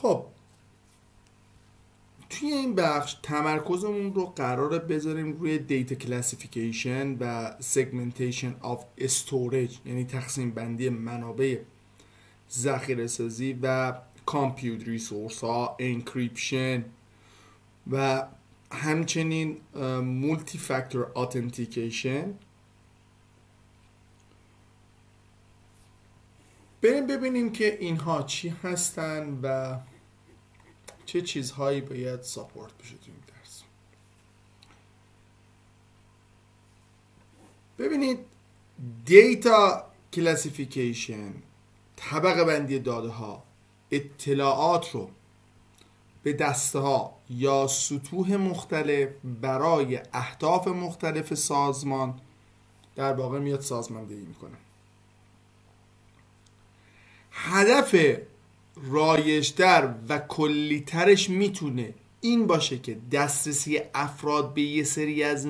خب توی این بخش تمرکزمون رو قراره بذاریم روی دیتا کلاسیفیکیشن و سگمنتیشن آف استوریج، یعنی تقسیم بندی منابع ذخیره سازی و کامپیوت ریسورس ها، انکریپشن و همچنین مولتی فاکتور اتنتیکیشن. بریم ببینیم که اینها چی هستن و چه چیزهایی باید ساپورت بشه تو این درس. ببینید دیتا کلاسیفیکیشن، طبقه بندی داده ها، اطلاعات رو به دسته ها یا سطوح مختلف برای اهداف مختلف سازمان در واقع میاد سازماندهی میکنه. هدف رایج‌تر و کلی‌ترش میتونه این باشه که دسترسی افراد به یه سری از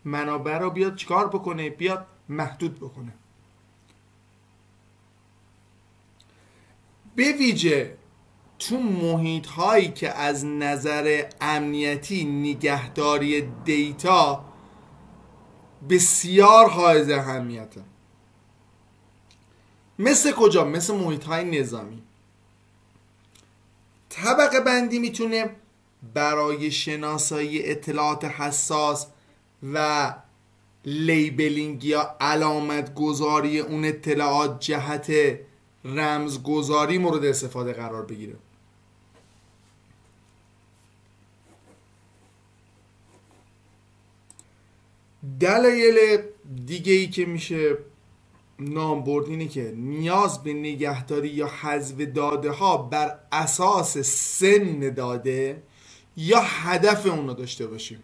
منابع رو بیاد چیکار بکنه؟ بیاد محدود بکنه. به ویژه تو محیط هایی که از نظر امنیتی نگهداری دیتا بسیار حائز اهمیته. مثل کجا؟ مثل محیط های نظامی. طبقه بندی میتونه برای شناسایی اطلاعات حساس و لیبلینگ یا علامت گذاری اون اطلاعات جهت رمزگذاری مورد استفاده قرار بگیره. دلایل دیگه ای که میشه نام برد اینه که نیاز به نگهداری یا حذف داده ها بر اساس سن داده یا هدف اون رو داشته باشیم.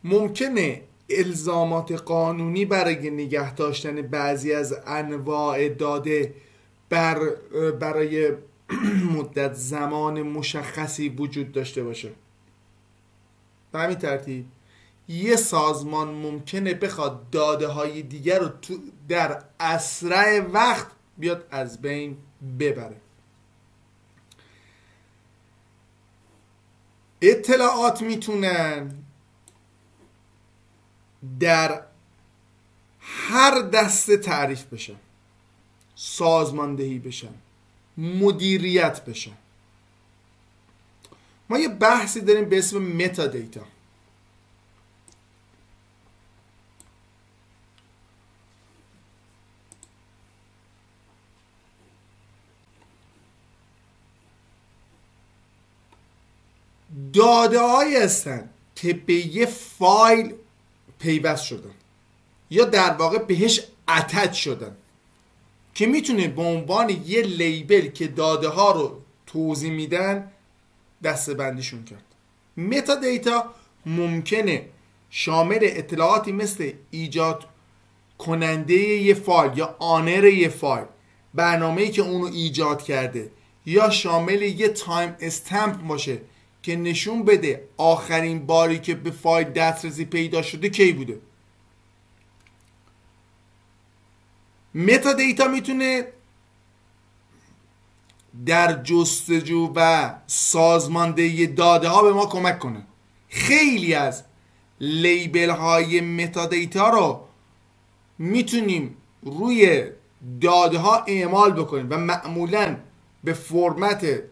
ممکنه الزامات قانونی برای نگه داشتن بعضی از انواع داده برای مدت زمان مشخصی وجود داشته باشه. به همین ترتیب یه سازمان ممکنه بخواد داده های دیگر رو در اسرع وقت بیاد از بین ببره. اطلاعات میتونن در هر دسته تعریف بشن، سازماندهی بشن، مدیریت بشن. ما یه بحثی داریم به اسم متا دیتا. داده هایی هستن که به یه فایل پیوست شدن یا در واقع بهش اتچ شدن که میتونه به عنوان یه لیبل که داده ها رو توضیح میدن دسته بندیشون کرد. متا دیتا ممکنه شامل اطلاعاتی مثل ایجاد کننده یه فایل یا آنر یه فایل، برنامه‌ای که اونو ایجاد کرده، یا شامل یه تایم استمپ باشه که نشون بده آخرین باری که به فایل دسترسی پیدا شده کی بوده. متا دیتا میتونه در جستجو و سازماندهی داده ها به ما کمک کنه. خیلی از لیبل های متا دیتا رو میتونیم روی داده ها اعمال بکنیم و معمولا به فرمت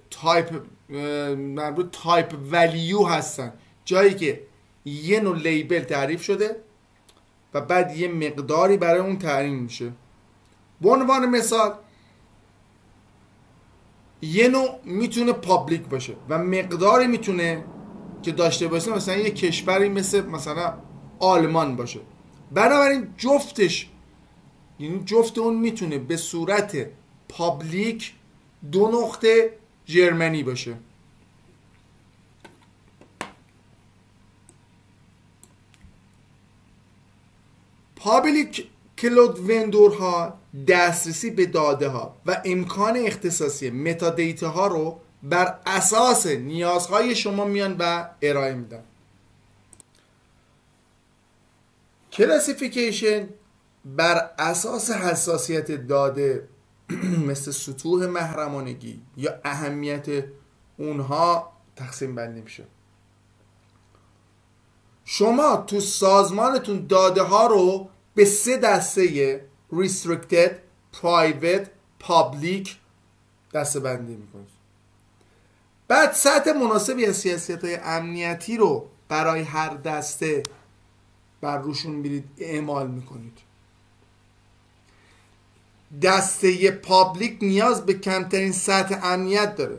تایپ ولیو هستن، جایی که یه نوع لیبل تعریف شده و بعد یه مقداری برای اون تعیین میشه. به عنوان مثال یه نوع میتونه پابلیک باشه و مقداری میتونه که داشته باشه مثلا یه کشوری مثلا آلمان باشه. بنابراین جفتش، یعنی جفت اون میتونه به صورت پابلیک 2 نقطه جرمنی باشه. پابلیک کلود وندورها دسترسی به داده ها و امکان اختصاصی متا دیتا ها رو بر اساس نیازهای شما میان و ارائه میدن. کلاسیفیکیشن بر اساس حساسیت داده مثل سطوح محرمانگی یا اهمیت اونها تقسیم بندی میشه. شما تو سازمانتون داده ها رو به 3 دسته restricted، private، public دسته بندی میکنید. بعد سطح مناسبی از سیاست‌های امنیتی رو برای هر دسته بر روشون میرید اعمال میکنید. دسته پابلیک نیاز به کمترین سطح امنیت داره.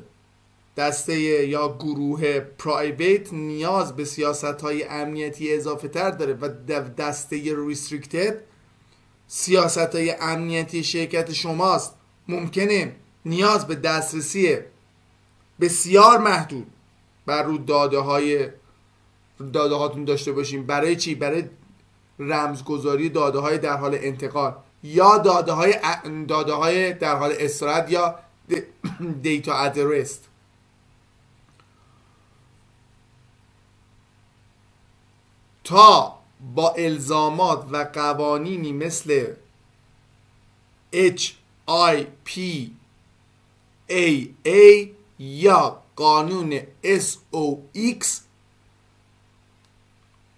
دسته یا گروه پرایویت نیاز به سیاست‌های امنیتی اضافه تر داره و دسته ریستریکتد سیاست‌های امنیتی شرکت شماست. ممکنه نیاز به دسترسی بسیار محدود بر رو داده هاتون داشته باشیم. برای چی؟ برای رمزگذاری داده های در حال انتقال یا داده های در حال استراحت یا دیتا ات رست. تا با الزامات و قوانینی مثل HIPAA یا قانون SOX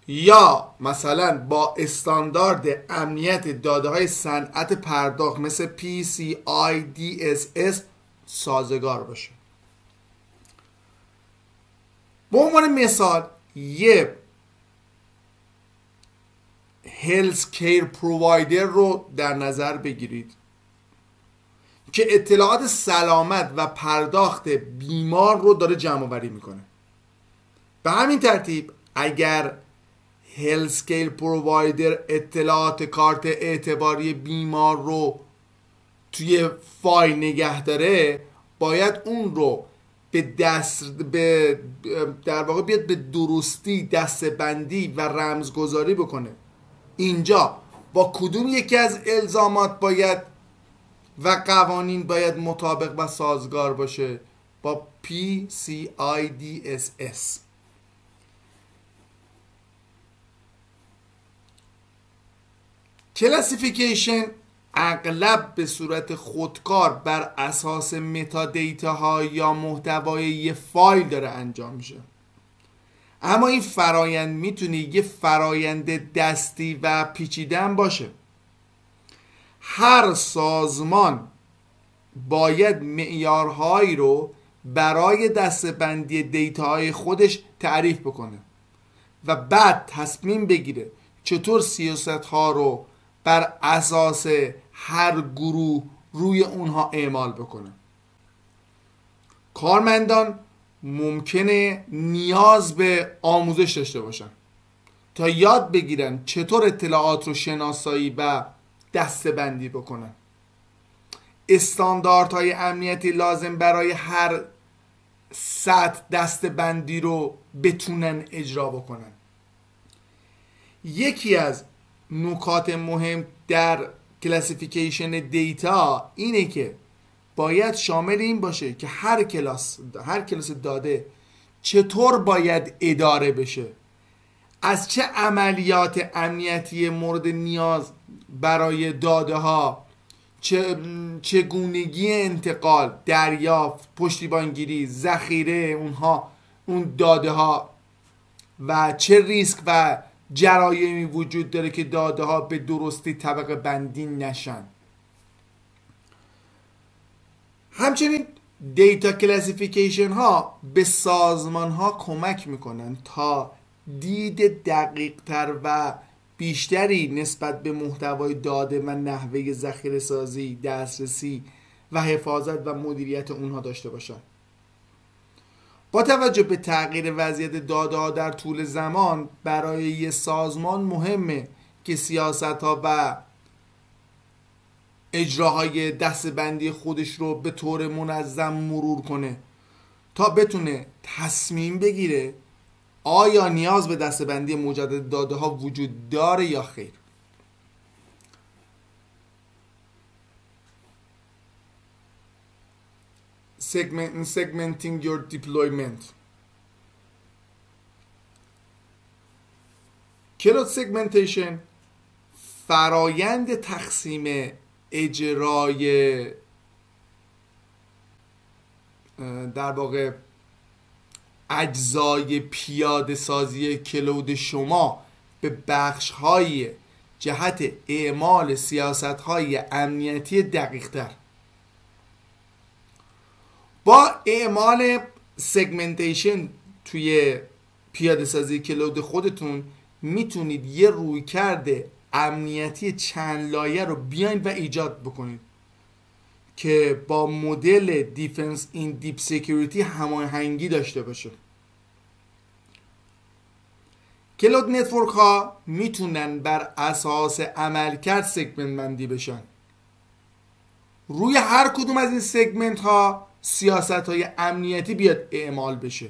یا مثلا با استاندارد امنیت داده های صنعت پرداخت مثل PCI DSS سازگار باشه. به عنوان مثال یه هلس کیر پرووایدر رو در نظر بگیرید که اطلاعات سلامت و پرداخت بیمار رو داره جمع آوری میکنه. به همین ترتیب اگر هلس کیر پرووایدر اطلاعات کارت اعتباری بیمار رو توی فایل نگه داره، باید اون رو در واقع بیاد به درستی دسته‌بندی و رمزگذاری بکنه. اینجا با کدوم یکی از الزامات باید و قوانین باید مطابق و سازگار باشه؟ با PCI DSS. کلاسیفیکیشن اغلب به صورت خودکار بر اساس متا دیتاها یا محتوای یه فایل داره انجام میشه. اما این فرایند میتونه یه فرایند دستی و پیچیده‌ام باشه. هر سازمان باید معیارهایی رو برای دسته‌بندی دیتاهای خودش تعریف بکنه و بعد تصمیم بگیره چطور سیاست‌ها رو بر اساس هر گروه روی اونها اعمال بکنه. کارمندان ممکنه نیاز به آموزش داشته باشن تا یاد بگیرن چطور اطلاعات رو شناسایی و دسته‌بندی بکنن. استانداردهای امنیتی لازم برای هر سطح دسته‌بندی رو بتونن اجرا بکنن. یکی از نکات مهم در کلاسیفیکیشن دیتا اینه که باید شامل این باشه که هر کلاس داده چطور باید اداره بشه، از چه عملیات امنیتی مورد نیاز برای داده ها، چگونگی انتقال، دریافت، پشتیبانگیری، ذخیره اون داده ها و چه ریسک و جرایمی وجود داره که داده ها به درستی طبقه بندی نشن. همچنین دیتا کلاسیفیکیشن ها به سازمان ها کمک میکنن تا دید دقیق تر و بیشتری نسبت به محتوای داده و نحوه ذخیره سازی، دسترسی و حفاظت و مدیریت اونها داشته باشن. با توجه به تغییر وضعیت داده ها در طول زمان، برای یه سازمان مهمه که سیاست‌ها و اجراهای دسته‌بندی خودش رو به طور منظم مرور کنه تا بتونه تصمیم بگیره آیا نیاز به دسته‌بندی مجدد داده ها وجود داره یا خیر. Segmenting your deployment. کلود سگمنتیشن فرایند تقسیم اجرای در واقع اجزای پیاده سازی کلود شما به بخش های جهت اعمال سیاست های امنیتی دقیق تر. با اعمال سگمنتیشن توی پیاده سازی کلود خودتون میتونید یه رویکرد امنیتی چند لایه رو بیاین و ایجاد بکنید که با مدل دیفنس این دیپ سکیوریتی هماهنگی داشته باشه. کلود نتورک ها میتونن بر اساس عملکرد سگمنت بندی بشن. روی هر کدوم از این سگمنت ها سیاست های امنیتی بیاد اعمال بشه.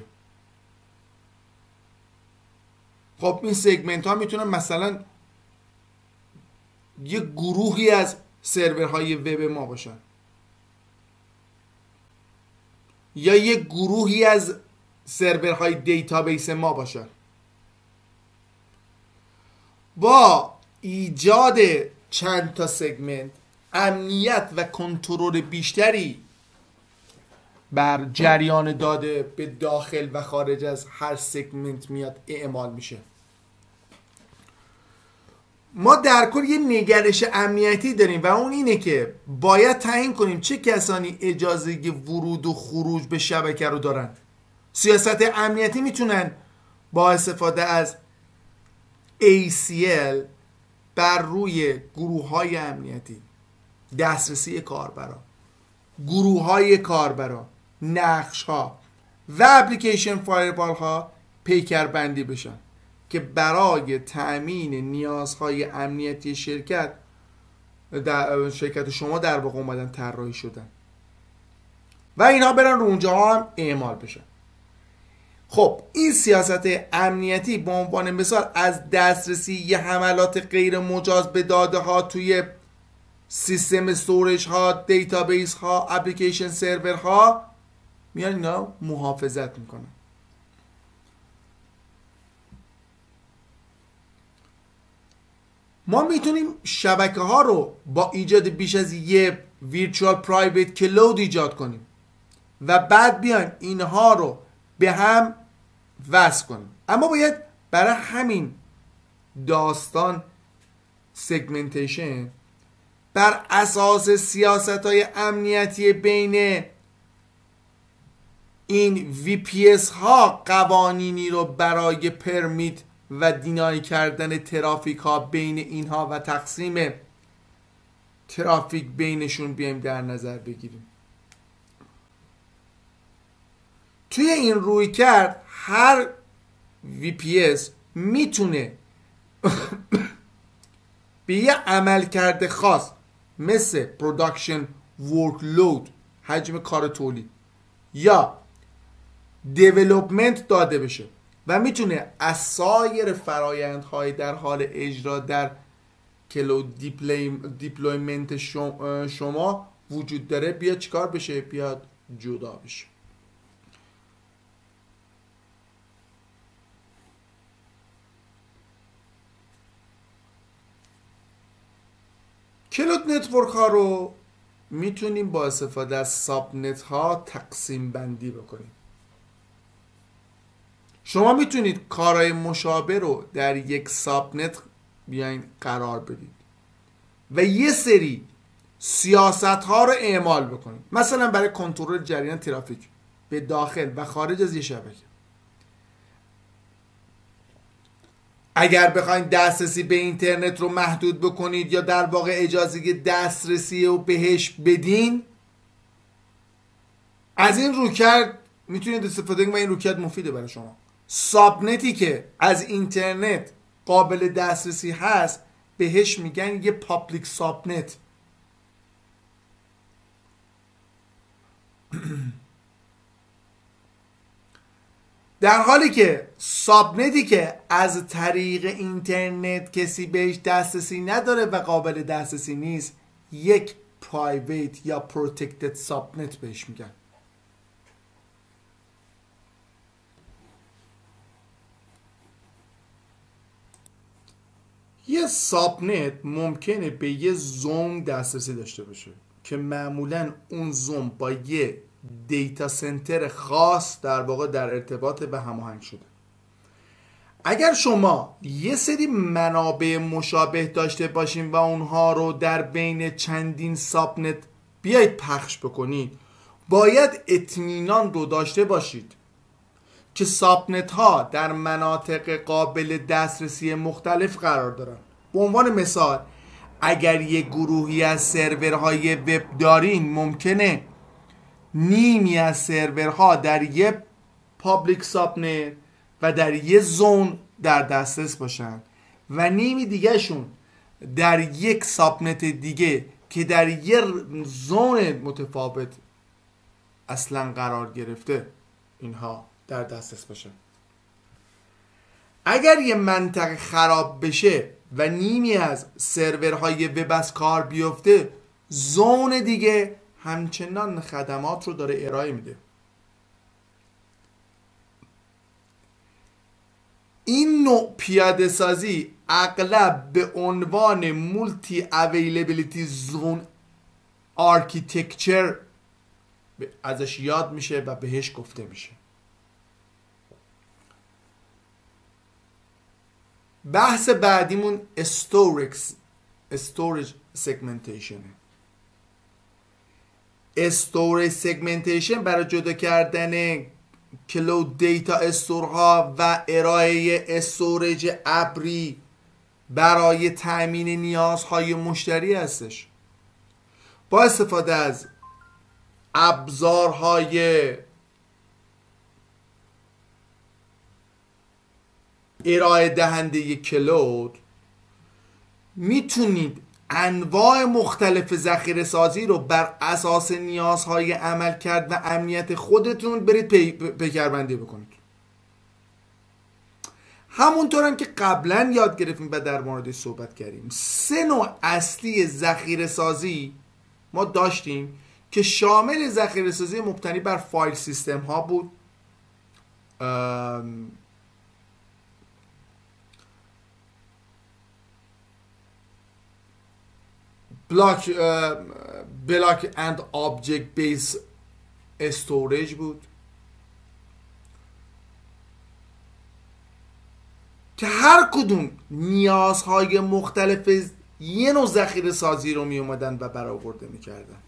خب این سگمنت ها میتونن مثلا یه گروهی از سرورهای وب ما باشن یا یه گروهی از سرورهای دیتابیس ما باشن. با ایجاد چند تا سگمنت امنیت و کنترل بیشتری بر جریان داده به داخل و خارج از هر سگمنت میاد اعمال میشه. ما در کل یه نگرش امنیتی داریم و اون اینه که باید تعیین کنیم چه کسانی اجازه ورود و خروج به شبکه رو دارن. سیاست امنیتی میتونن با استفاده از ACL بر روی گروه های امنیتی، دسترسی کاربران، گروه های کاربران، نقش ها و اپلیکیشن فایروال ها پیکر بندی بشن که برای تأمین نیازهای امنیتی شرکت شما در واقع اومدن طراحی شدن و اینها برن رو اونجا هم اعمال بشن. خب این سیاست امنیتی به عنوان مثال از دسترسی یه حملات غیر مجاز به داده ها توی سیستم استوریج ها، دیتابیس ها، اپلیکیشن سرور ها میان اینا محافظت میکنن. ما میتونیم شبکه ها رو با ایجاد بیش از یه ویرچوال پرایوت کلود ایجاد کنیم و بعد بیایم اینها رو به هم وصل کنیم. اما باید برای همین داستان سگمنتیشن بر اساس سیاست های امنیتی بین این VPS ها قوانینی رو برای پرمیت و دینای کردن ترافیک ها بین اینها و تقسیم ترافیک بینشون بیایم در نظر بگیریم. توی این روی کرد هر VPS میتونه به یه عملکرد خاص مثل پروداکشن ورکلود، حجم کار تولید یا دیولپمنت داده بشه و میتونه از سایر فرایندهای در حال اجرا در کلود دیپلویمنت شما وجود داره بیاد چیکار بشه؟ بیاد جدا بشه. کلود نتورک ها رو میتونیم با استفاده از ساب نت ها تقسیم بندی بکنیم. شما میتونید کارهای مشابه رو در یک ساب نت بیاین قرار بدید و یه سری سیاست ها رو اعمال بکنید، مثلا برای کنترل جریان ترافیک به داخل و خارج از یه شبکه. اگر بخواید دسترسی به اینترنت رو محدود بکنید یا در واقع اجازه دسترسی رو بهش بدین، از این رویکرد میتونید استفاده کنید و این رویکرد مفیده برای شما. سابنتی که از اینترنت قابل دسترسی هست بهش میگن یه پابلیک سابنت. در حالی که سابنتی که از طریق اینترنت کسی بهش دسترسی نداره و قابل دسترسی نیست یک پرایویت یا پروتکتد سابنت بهش میگن. یه سابنت ممکنه به یه زوم دسترسی داشته باشه که معمولا اون زوم با یه دیتا سنتر خاص در واقع در ارتباط و هماهنگ شده. اگر شما یه سری منابع مشابه داشته باشین و اونها رو در بین چندین سابنت بیایید پخش بکنید، باید اطمینان رو داشته باشید که سابنت ها در مناطق قابل دسترسی مختلف قرار دارن. به عنوان مثال اگر یه گروهی از سرورهای وب دارین، ممکنه نیمی از سرورها در یه پابلیک سابنت و در یه زون در دسترس باشن و نیمی دیگه شون در یک سابنت دیگه که در یه زون متفاوت اصلا قرار گرفته اینها در دسترس باشن. اگر یه منطقه خراب بشه و نیمی از سرورهای وب از کار بیفته، زون دیگه همچنان خدمات رو داره ارائه میده. این نوع پیاده سازی اغلب به عنوان مولتی اویلیبیلیتی زون آرکیتکچر ازش یاد میشه و بهش گفته میشه. بحث بعدیمون استوریج سگمنتیشن. استوریج سگمنتیشن برای جدا کردن کلود دیتا استورها و ارائه استوریج ابری برای تأمین نیازهای مشتری هستش. با استفاده از ابزارهای ارائه دهنده کلود میتونید انواع مختلف ذخیره سازی رو بر اساس نیازهای عملکرد و امنیت خودتون برید پیکربندی بکنید. همونطور هم که قبلا یاد گرفتیم و در موردش صحبت کردیم، 3 نوع اصلی ذخیره سازی ما داشتیم که شامل ذخیره سازی مبتنی بر فایل سیستم ها بود، بلاک اند آبجکت بیس استوریج بود که هر کدوم نیازهای مختلف یه نوع ذخیره سازی رو می اومدن و برآورده می کردن.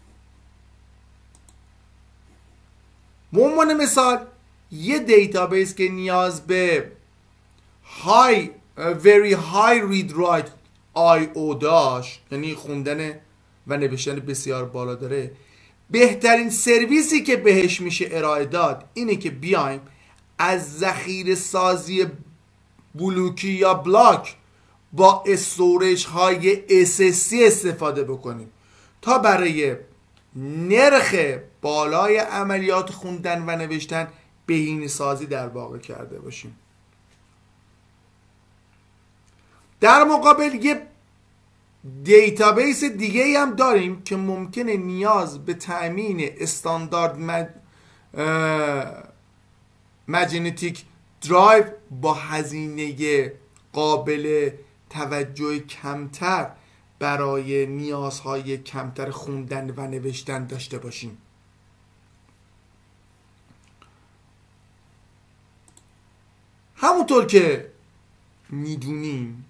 به عنوان مثال یه دیتابیس که نیاز به very high read write I/O داشت، یعنی خوندن و نوشتن بسیار بالا داره، بهترین سرویسی که بهش میشه ارائه داد اینه که بیایم از ذخیره سازی بلوکی یا بلاک با استوریج های SSC استفاده بکنیم تا برای نرخ بالای عملیات خوندن و نوشتن بهینه سازی در واقع کرده باشیم. در مقابل یه دیتابیس دیگه هم داریم که ممکنه نیاز به تأمین استاندارد مگنتیک درایو با هزینه قابل توجه کمتر برای نیازهای کمتر خوندن و نوشتن داشته باشیم. همونطور که میدونیم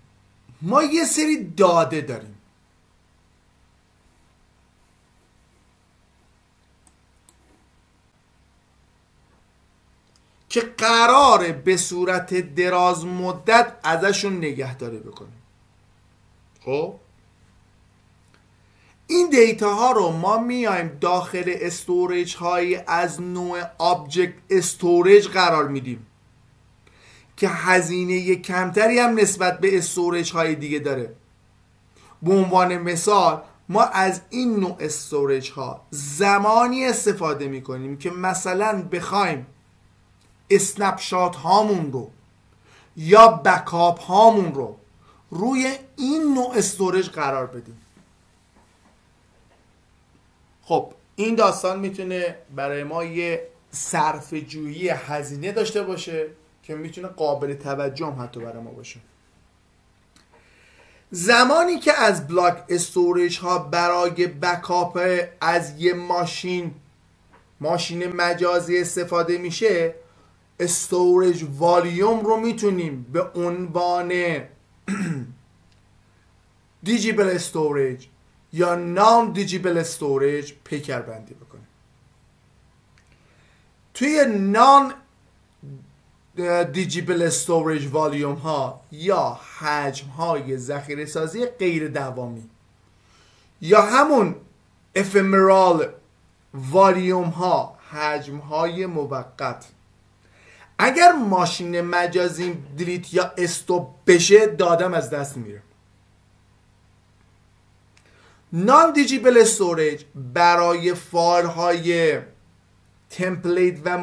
ما یه سری داده داریم که قراره به صورت دراز مدت ازشون نگهداری بکنیم. خب این دیتا ها رو ما میایم داخل استوریج های از نوع آبجکت استوریج قرار میدیم که هزینه کمتری هم نسبت به استوریج های دیگه داره. به عنوان مثال ما از این نوع استوریج ها زمانی استفاده میکنیم که مثلا بخوایم اسنپ شات هامون رو یا بکاپ هامون رو روی این نوع استوریج قرار بدیم. خب این داستان میتونه برای ما یه صرف جویی هزینه داشته باشه که میتونه قابل توجه هم حتی برای ما باشه. زمانی که از بلاک استوریج ها برای بکاپ از یه ماشین ماشین مجازی استفاده میشه، استوریج والیوم رو میتونیم به عنوان دیجیبل استوریج یا نان دیجیبل استوریج پیکر بندی بکنیم. توی نان دیجیبل استوریج والیوم ها یا حجم های ذخیره سازی غیر دوامی یا همون افمرال والیوم ها، حجم های موقت، اگر ماشین مجازی دیلیت یا استوب بشه دادم از دست میره. نان دیجیبل استوریج برای فایل های تمپلیت و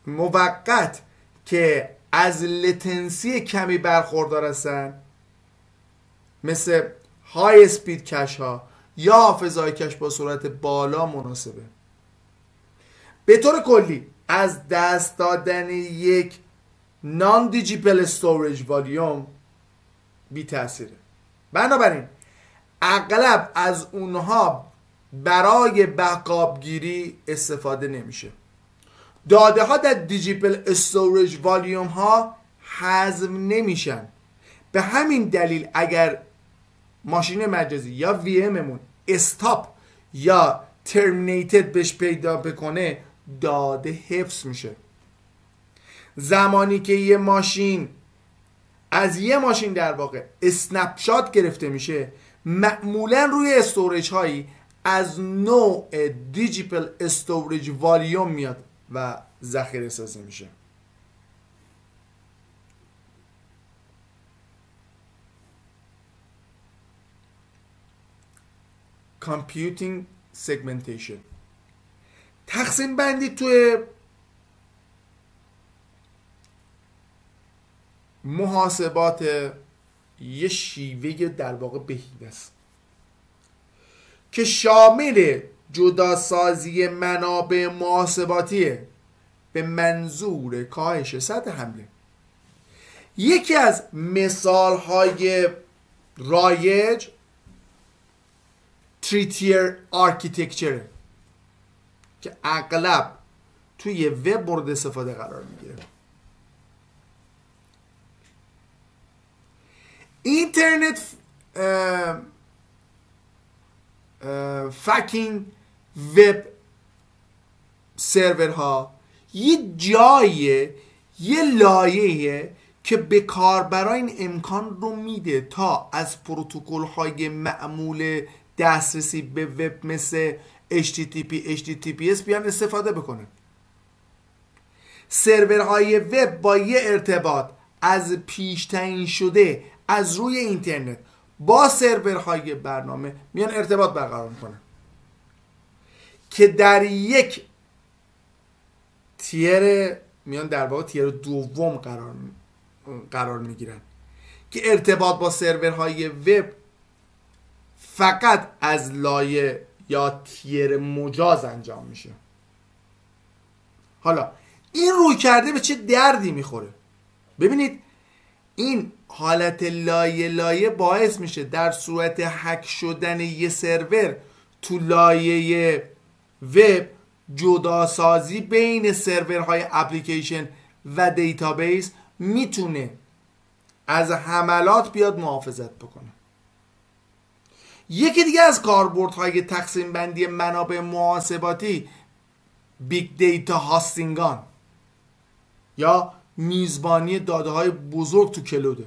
موقت که از لتنسی کمی برخوردار هستن، مثل های اسپید کش ها یا حافظه‌های کش با سرعت بالا، مناسبه. به طور کلی از دست دادن یک نان دیجیبل استوریج والیوم بی تأثیره. بنابراین اغلب از اونها برای بکاپ گیری استفاده نمیشه. داده ها در دیجیبل استوریج والیوم ها حذف نمیشن. به همین دلیل اگر ماشین مجازی یا وی اممون استاپ یا ترمینیتد بهش پیدا بکنه، داده حفظ میشه. زمانی که یه ماشین از یه ماشین در واقع اسنپ شات گرفته میشه، معمولا روی استوریج هایی از نوع دیجیبل استوریج والیوم میاد و ذخیره سازی میشه. کامپیوتینگ سگمنتیشن، تقسیم بندی توی محاسبات یه شیوه در واقع بهینه است که شامل جداسازی منابع محاسباتیه به منظور کاهش سطح حمله. یکی از مثالهای رایج تری-تیر آرکیتکچر که اغلب توی وب مورد استفاده قرار میگیره. اینترنت فاکینگ وب سرورها یه جایه، یه لایه‌ایه که به کاربران این امکان رو میده تا از پروتکل های معمول دسترسی به وب مثل HTTP، HTTPS بیان استفاده بکنه. سرورهای وب با یه ارتباط از پیش تعیین شده از روی اینترنت با سرورهای برنامه میان ارتباط برقرار میکنن که در یک تیر میان در واقع تیر دوم قرار میگیرن که ارتباط با سرورهای وب فقط از لایه یا تیر مجاز انجام میشه. حالا این روی کرده به چه دردی میخوره؟ ببینید این حالت لایه باعث میشه در صورت هک شدن یه سرور تو لایه وب جداسازی بین سرورهای اپلیکیشن و دیتابیس میتونه از حملات بیاد محافظت بکنه. یکی دیگه از کاربردهای تقسیم بندی منابع محاسباتی بیگ دیتا هاستینگان یا میزبانی داده های بزرگ تو کلوده.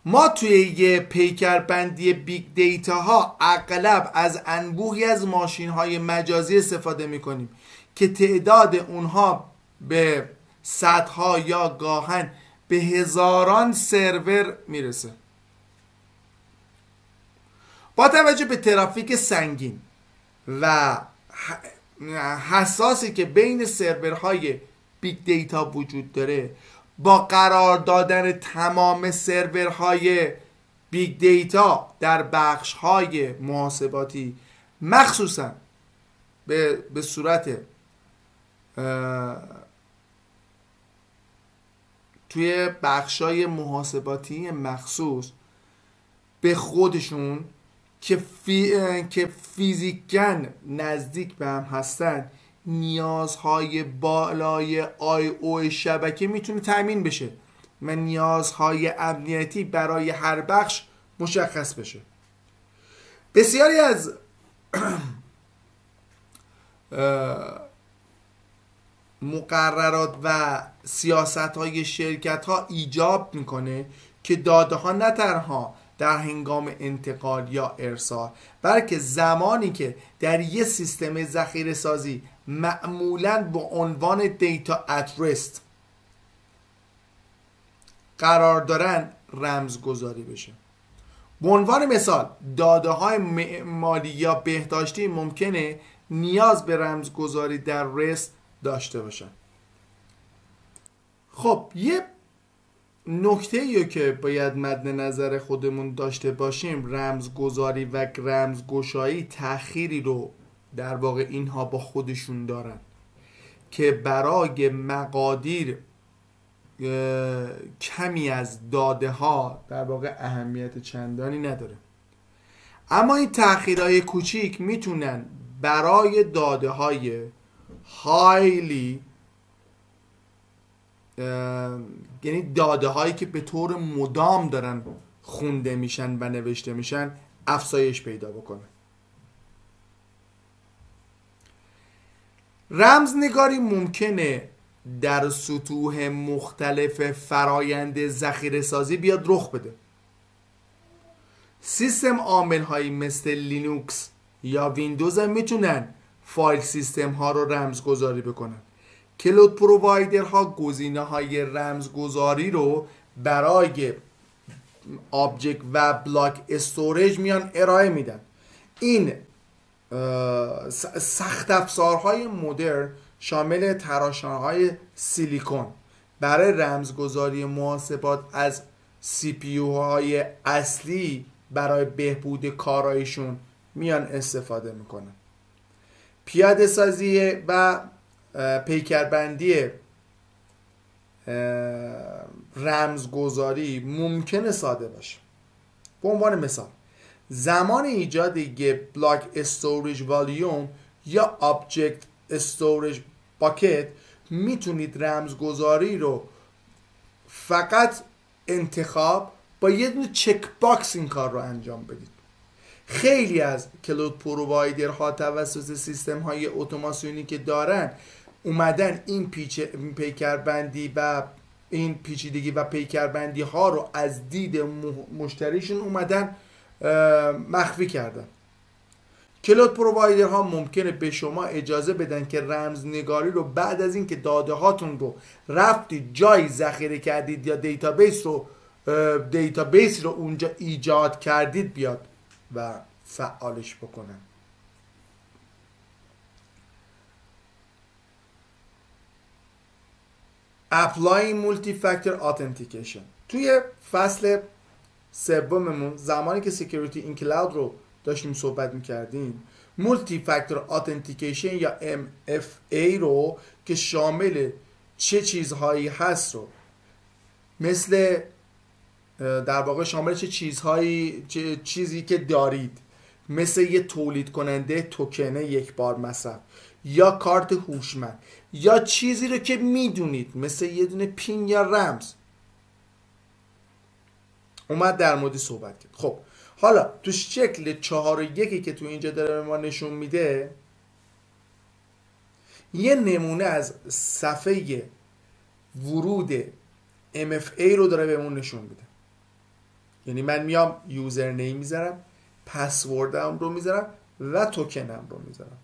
ما توی یه پیکر بندی بیگ دیتا ها اغلب از انبوهی از ماشین های مجازی استفاده میکنیم که تعداد اونها به صدها یا گاهن به هزاران سرور میرسه. با توجه به ترافیک سنگین و حساسی که بین سرورهای بیگ دیتا وجود داره، با قرار دادن تمام سرورهای بیگ دیتا در بخشهای محاسباتی، مخصوصا به صورت توی بخشهای محاسباتی مخصوص به خودشون که فیزیکاً نزدیک به هم هستن، نیازهای بالای آی او شبکه میتونه تأمین بشه و نیازهای امنیتی برای هر بخش مشخص بشه. بسیاری از مقررات و سیاست های شرکت ها ایجاب میکنه که داده ها نه تنها در هنگام انتقال یا ارسال، بلکه زمانی که در یک سیستم ذخیره سازی معمولاً با عنوان دیتا ات رست قرار دارن رمزگذاری بشه. به عنوان مثال داده های معماری یا بهداشتی ممکنه نیاز به رمزگذاری در رست داشته باشن. خب یه نکته‌ایه که باید مد نظر خودمون داشته باشیم، رمزگذاری و رمزگشایی تأخیری رو در واقع اینها با خودشون دارن که برای مقادیر کمی از داده ها در واقع اهمیت چندانی نداره، اما این تأخیرهای کوچیک میتونن برای داده های هایلی، یعنی داده هایی که به طور مدام دارن خونده میشن و نوشته میشن، افزایش پیدا بکنه. رمزنگاری ممکنه در سطوح مختلف فرایند ذخیره سازی بیاد رخ بده. سیستم عامل هایی مثل لینوکس یا ویندوز هم میتونن فایل سیستم ها رو رمزگذاری بکنن. کلود پرووایدر ها گزینه های رمزگذاری رو برای آبجکت و بلاک استوریج میان ارائه میدن. این سخت افزارهای مدرن شامل تراشن‌های سیلیکون برای رمزگذاری محاسبات از سی پی یو های اصلی برای بهبود کارایشون میان استفاده میکنن. پیاده سازی و پیکربندی رمزگذاری ممکنه ساده باشه. به عنوان مثال زمان ایجاد یک بلاک استوریج والیوم یا آبجکت استوریج باکت میتونید رمزگذاری رو فقط انتخاب با یه دونه چک باکس این کار رو انجام بدید. خیلی از کلود پرووایدرها توسط سیستم های اتوماسیونی که دارن اومدن این پیکربندی و این پیچیدگی و پیکربندی ها رو از دید مشتریشون اومدن مخفی کردن. کلود پرووایدرها ممکنه به شما اجازه بدن که رمزنگاری رو بعد از اینکه داده هاتون رو رفتید جایی ذخیره کردید یا دیتابیس رو اونجا ایجاد کردید بیاد و فعالش بکنن. Applying Multi-Factor Authentication. توی فصل سوممون زمانی که Security in Cloud رو داشتیم صحبت میکردیم، Multi-Factor Authentication یا MFA رو که شامل چه چیزهایی هست رو، مثل در واقع شامل چه چیزی که دارید، مثل یه تولید کننده توکن یک بار مصرف یا کارت هوشمند یا چیزی رو که میدونید مثل یه دونه پین یا رمز، اومد در مورد صحبت کرد. خب حالا تو شکل 4:1 که تو اینجا داره به ما نشون میده، یه نمونه از صفحه ورود MFA رو داره بهمون نشون میده. یعنی من میام یوزر نیم میذارم، پسوردم رو میذارم و توکنم رو میذارم.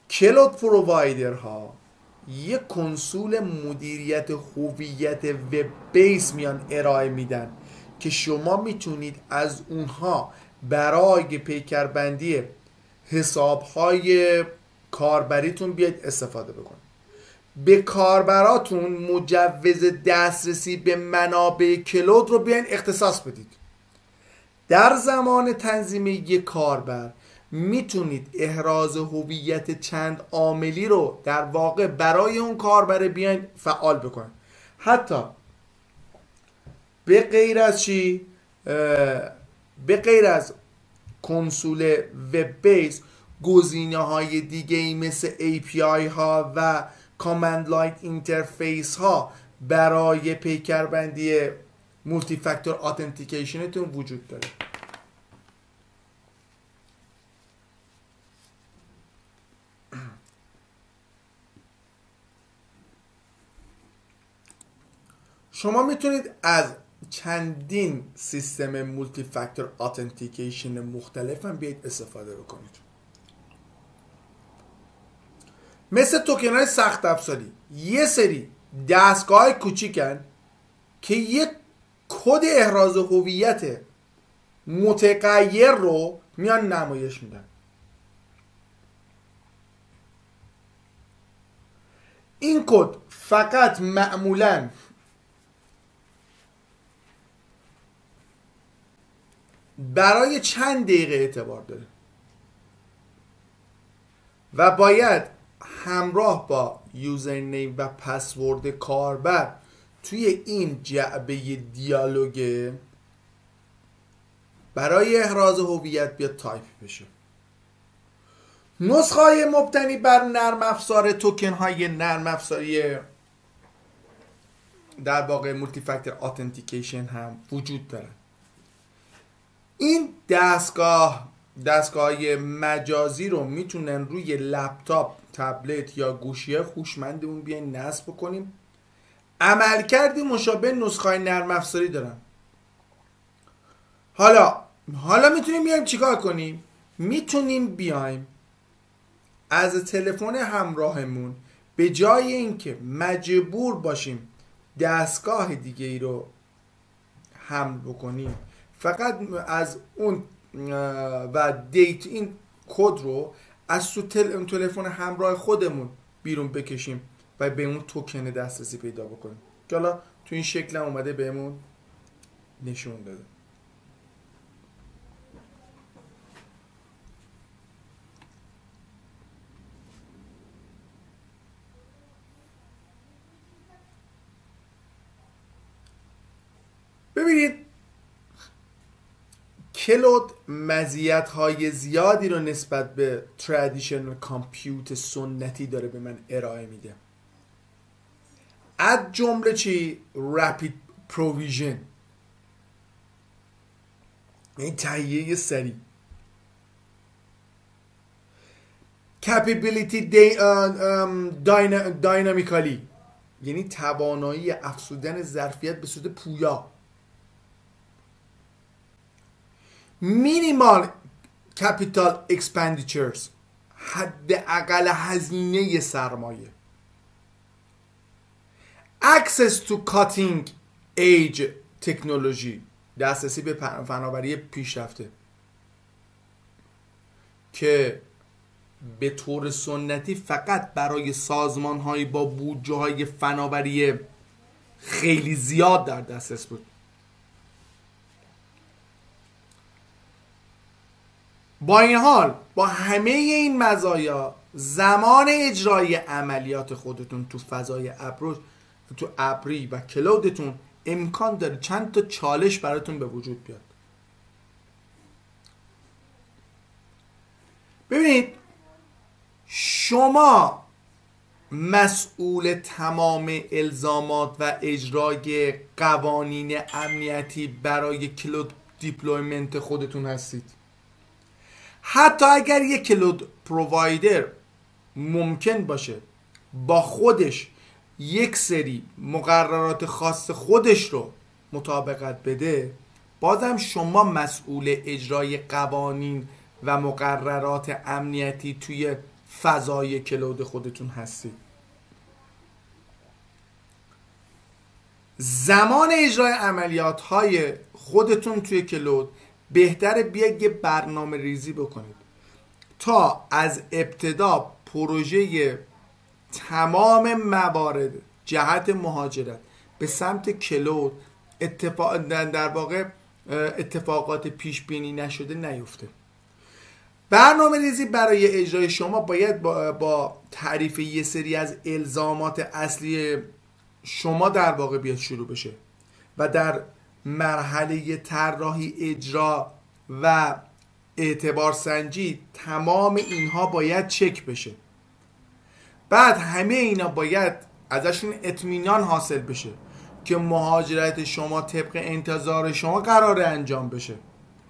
کلود پرووایدر ها یک کنسول مدیریت هویت وب بیس میان ارائه میدن که شما میتونید از اونها برای پیکربندی حسابهای کاربریتون بیاید استفاده بکنید. به کاربراتون مجوز دسترسی به منابع کلود رو بیاین اختصاص بدید. در زمان تنظیم یک کاربر میتونید احراز هویت چند عاملی رو در واقع برای اون کاربر بیاین فعال بکنید. حتی به غیر از چی؟ به غیر از کنسول وب بیس گزینه های دیگه ای مثل API ها و کامند لاین اینترفیس ها برای پیکربندی مولتی فاکتور اتنتیکیشنتون وجود داره. شما میتونید از چندین سیستم مولتی فاکتور اتنتیکیشن مختلف هم بیاید استفاده بکنید. مثل توکن های سخت افزاری یه سری دستگاه کوچیکن که یک کد احراز هویت متغیر رو میان نمایش میدن. این کد فقط معمولاً برای چند دقیقه اعتبار داره و باید همراه با یوزرنیم و پسورد کاربر توی این جعبه دیالوگ برای احراز هویت بیاد تایپ بشه. نسخه های مبتنی بر نرم افزار توکن های نرم افزاری در واقع مولتی فاکتور اتنتیکیشن هم وجود داره. این دستگاه مجازی رو میتونن روی لپتاپ، تبلت یا گوشی هوشمندمون بیاین نصب بکنیم. عملکردی مشابه نسخه‌های نرم افزاری دارن. حالا میتونیم بیایم چیکار کنیم؟ میتونیم بیایم از تلفن همراهمون به جای اینکه مجبور باشیم دستگاه دیگه ای رو حمل بکنیم، فقط از اون و دیت این کد رو از تو تلفن همراه خودمون بیرون بکشیم و به اون توکن دسترسی پیدا بکنیم که حالا تو این شکل هم اومده بهمون نشون داده. ببینید کلود مزیت‌های زیادی رو نسبت به ترادیشنال کامپیوت سنتی داره به من ارائه میده. از جمله چی؟ رپید پروویژن، این تهیه سریع. کپیبیلیتی داینامیکالی، یعنی توانایی افزودن ظرفیت به صورت پویا. مینیمال کپیتال اکسپندیچرز، حداقل هزینه سرمایه. access to cutting edge تکنولوژی، دسترسی به فناوری پیشرفته که به طور سنتی فقط برای سازمان‌های با بودجه‌های فناوری خیلی زیاد در دسترس بود. با این حال با همه این مزایا زمان اجرای عملیات خودتون تو فضای ابری و کلودتون امکان داره چند تا چالش براتون به وجود بیاد. ببینید شما مسئول تمام الزامات و اجرای قوانین امنیتی برای کلود دیپلویمنت خودتون هستید. حتی اگر یک کلود پرووایدر ممکن باشه با خودش یک سری مقررات خاص خودش رو مطابقت بده، بازم شما مسئول اجرای قوانین و مقررات امنیتی توی فضای کلود خودتون هستید. زمان اجرای عملیات های خودتون توی کلود بهتره بیاید یه برنامه ریزی بکنید تا از ابتدا پروژه تمام موارد جهت مهاجرت به سمت کلود در واقع اتفاقات پیش بینی نشده نیفته. برنامه ریزی برای اجرای شما باید با تعریف یه سری از الزامات اصلی شما در واقع بیاد شروع بشه و در مرحله طراحی، اجرا و اعتبار سنجی، تمام اینها باید چک بشه. بعد همه اینا باید ازشون اطمینان حاصل بشه که مهاجرت شما طبق انتظار شما قراره انجام بشه.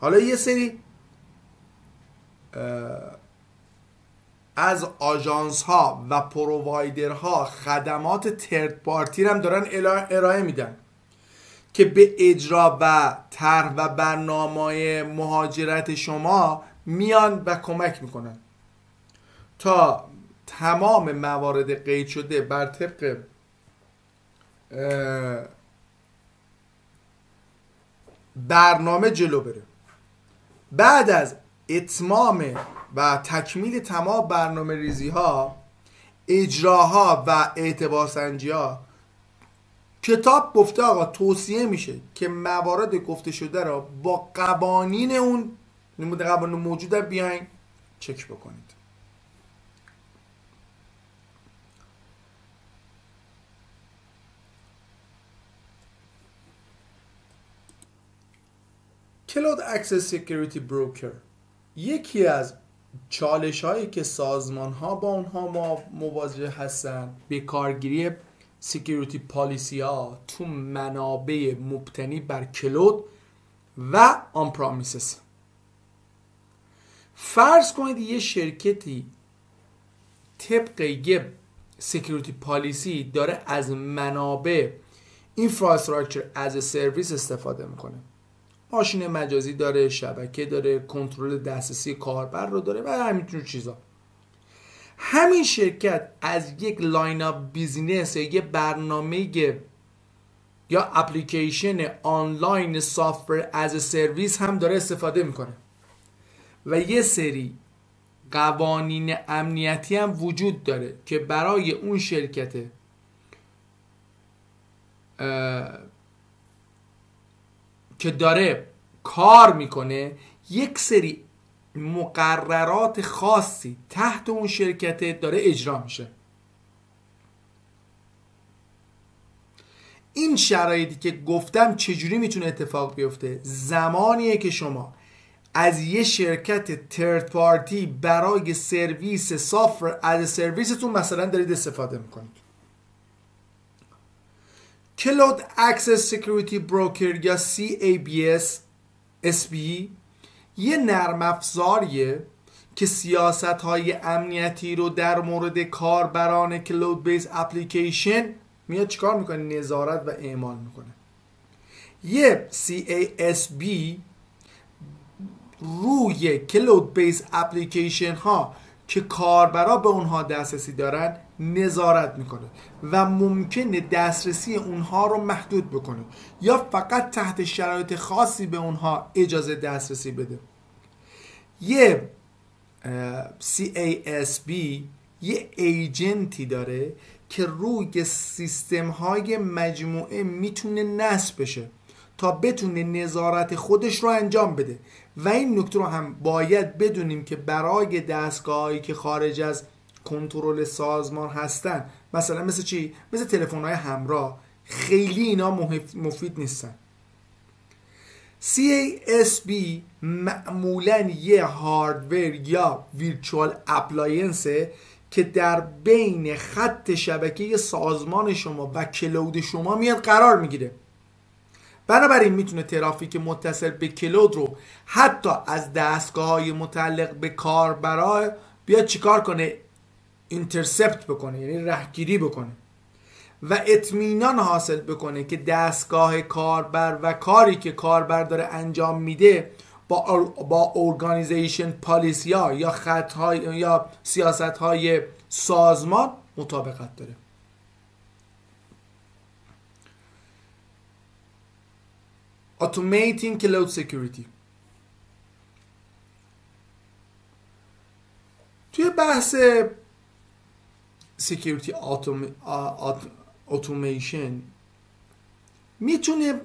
حالا یه سری از آژانس ها و پرووایدر ها خدمات ترد پارتی هم دارن ارائه میدن که به اجرا و طرح و برنامه مهاجرت شما میان و کمک میکنن تا تمام موارد قید شده بر طبق برنامه جلو بره. بعد از اتمام و تکمیل تمام برنامه ریزی ها، اجراها و اعتبار سنجی ها، کتاب گفته آقا توصیه میشه که موارد گفته شده را با قوانین اون نمود قوانین موجوده بیاین چک بکنید. کلود اکسس سکیوریتی بروکر یکی از چالش هایی که سازمان ها با اونها مواجه هستن به کارگیری سکیوریتی پالیسی ها تو منابع مبتنی بر کلود و آن پرامیسس. فرض کنید یه شرکتی طبق یه سکیوریتی پالیسی داره از منابع اینفراستراکچر از سرویس استفاده میکنه. ماشین مجازی داره، شبکه داره، کنترل دسترسی کاربر رو داره و همین چیزا. همین شرکت از یک لاین اپ بیزینس یا یه برنامه یا اپلیکیشن آنلاین سافتور از سرویس هم داره استفاده میکنه و یه سری قوانین امنیتی هم وجود داره که برای اون شرکت که داره کار میکنه یک سری مقررات خاصی تحت اون شرکت داره اجرا میشه. این شرایطی که گفتم چجوری میتونه اتفاق بیفته؟ زمانیه که شما از یه شرکت ترد پارتی برای سرویس سافر از سرویستون مثلا دارید استفاده میکنید. کلود اکسس سکیوریتی بروکر یا CABS یه نرم افزاریه که سیاست‌های امنیتی رو در مورد کاربران کلود بیس اپلیکیشن میاد چیکار میکنه؟ نظارت و اعمال میکنه. یه CASB روی کلود بیس اپلیکیشن ها که کاربرا به اونها دسترسی دارن نظارت میکنه و ممکنه دسترسی اونها رو محدود بکنه یا فقط تحت شرایط خاصی به اونها اجازه دسترسی بده. یه CASB یه ایجنتی داره که روی سیستم های مجموعه میتونه نصب بشه تا بتونه نظارت خودش رو انجام بده و این نکته رو هم باید بدونیم که برای دستگاهایی که خارج از کنترل سازمان هستن، مثلا مثل چی؟ مثل تلفن‌های همراه، خیلی اینا مفید نیستن. CASB معمولاً یه هاردور یا ویرچوال اپلاینسه که در بین خط شبکه سازمان شما و کلود شما میاد قرار میگیره. بنابراین میتونه ترافیک متصل به کلود رو حتی از دستگاه‌های متعلق به کاربرا بیاد چیکار کنه؟ اینترسپت بکنه، یعنی رهگیری بکنه و اطمینان حاصل بکنه که دستگاه کاربر و کاری که کاربر داره انجام میده با ارگانیزیشن پالیسی ها یا خطهای یا سیاست های سازمان مطابقت داره. Automating Cloud Security. توی بحث Security Automation میتونه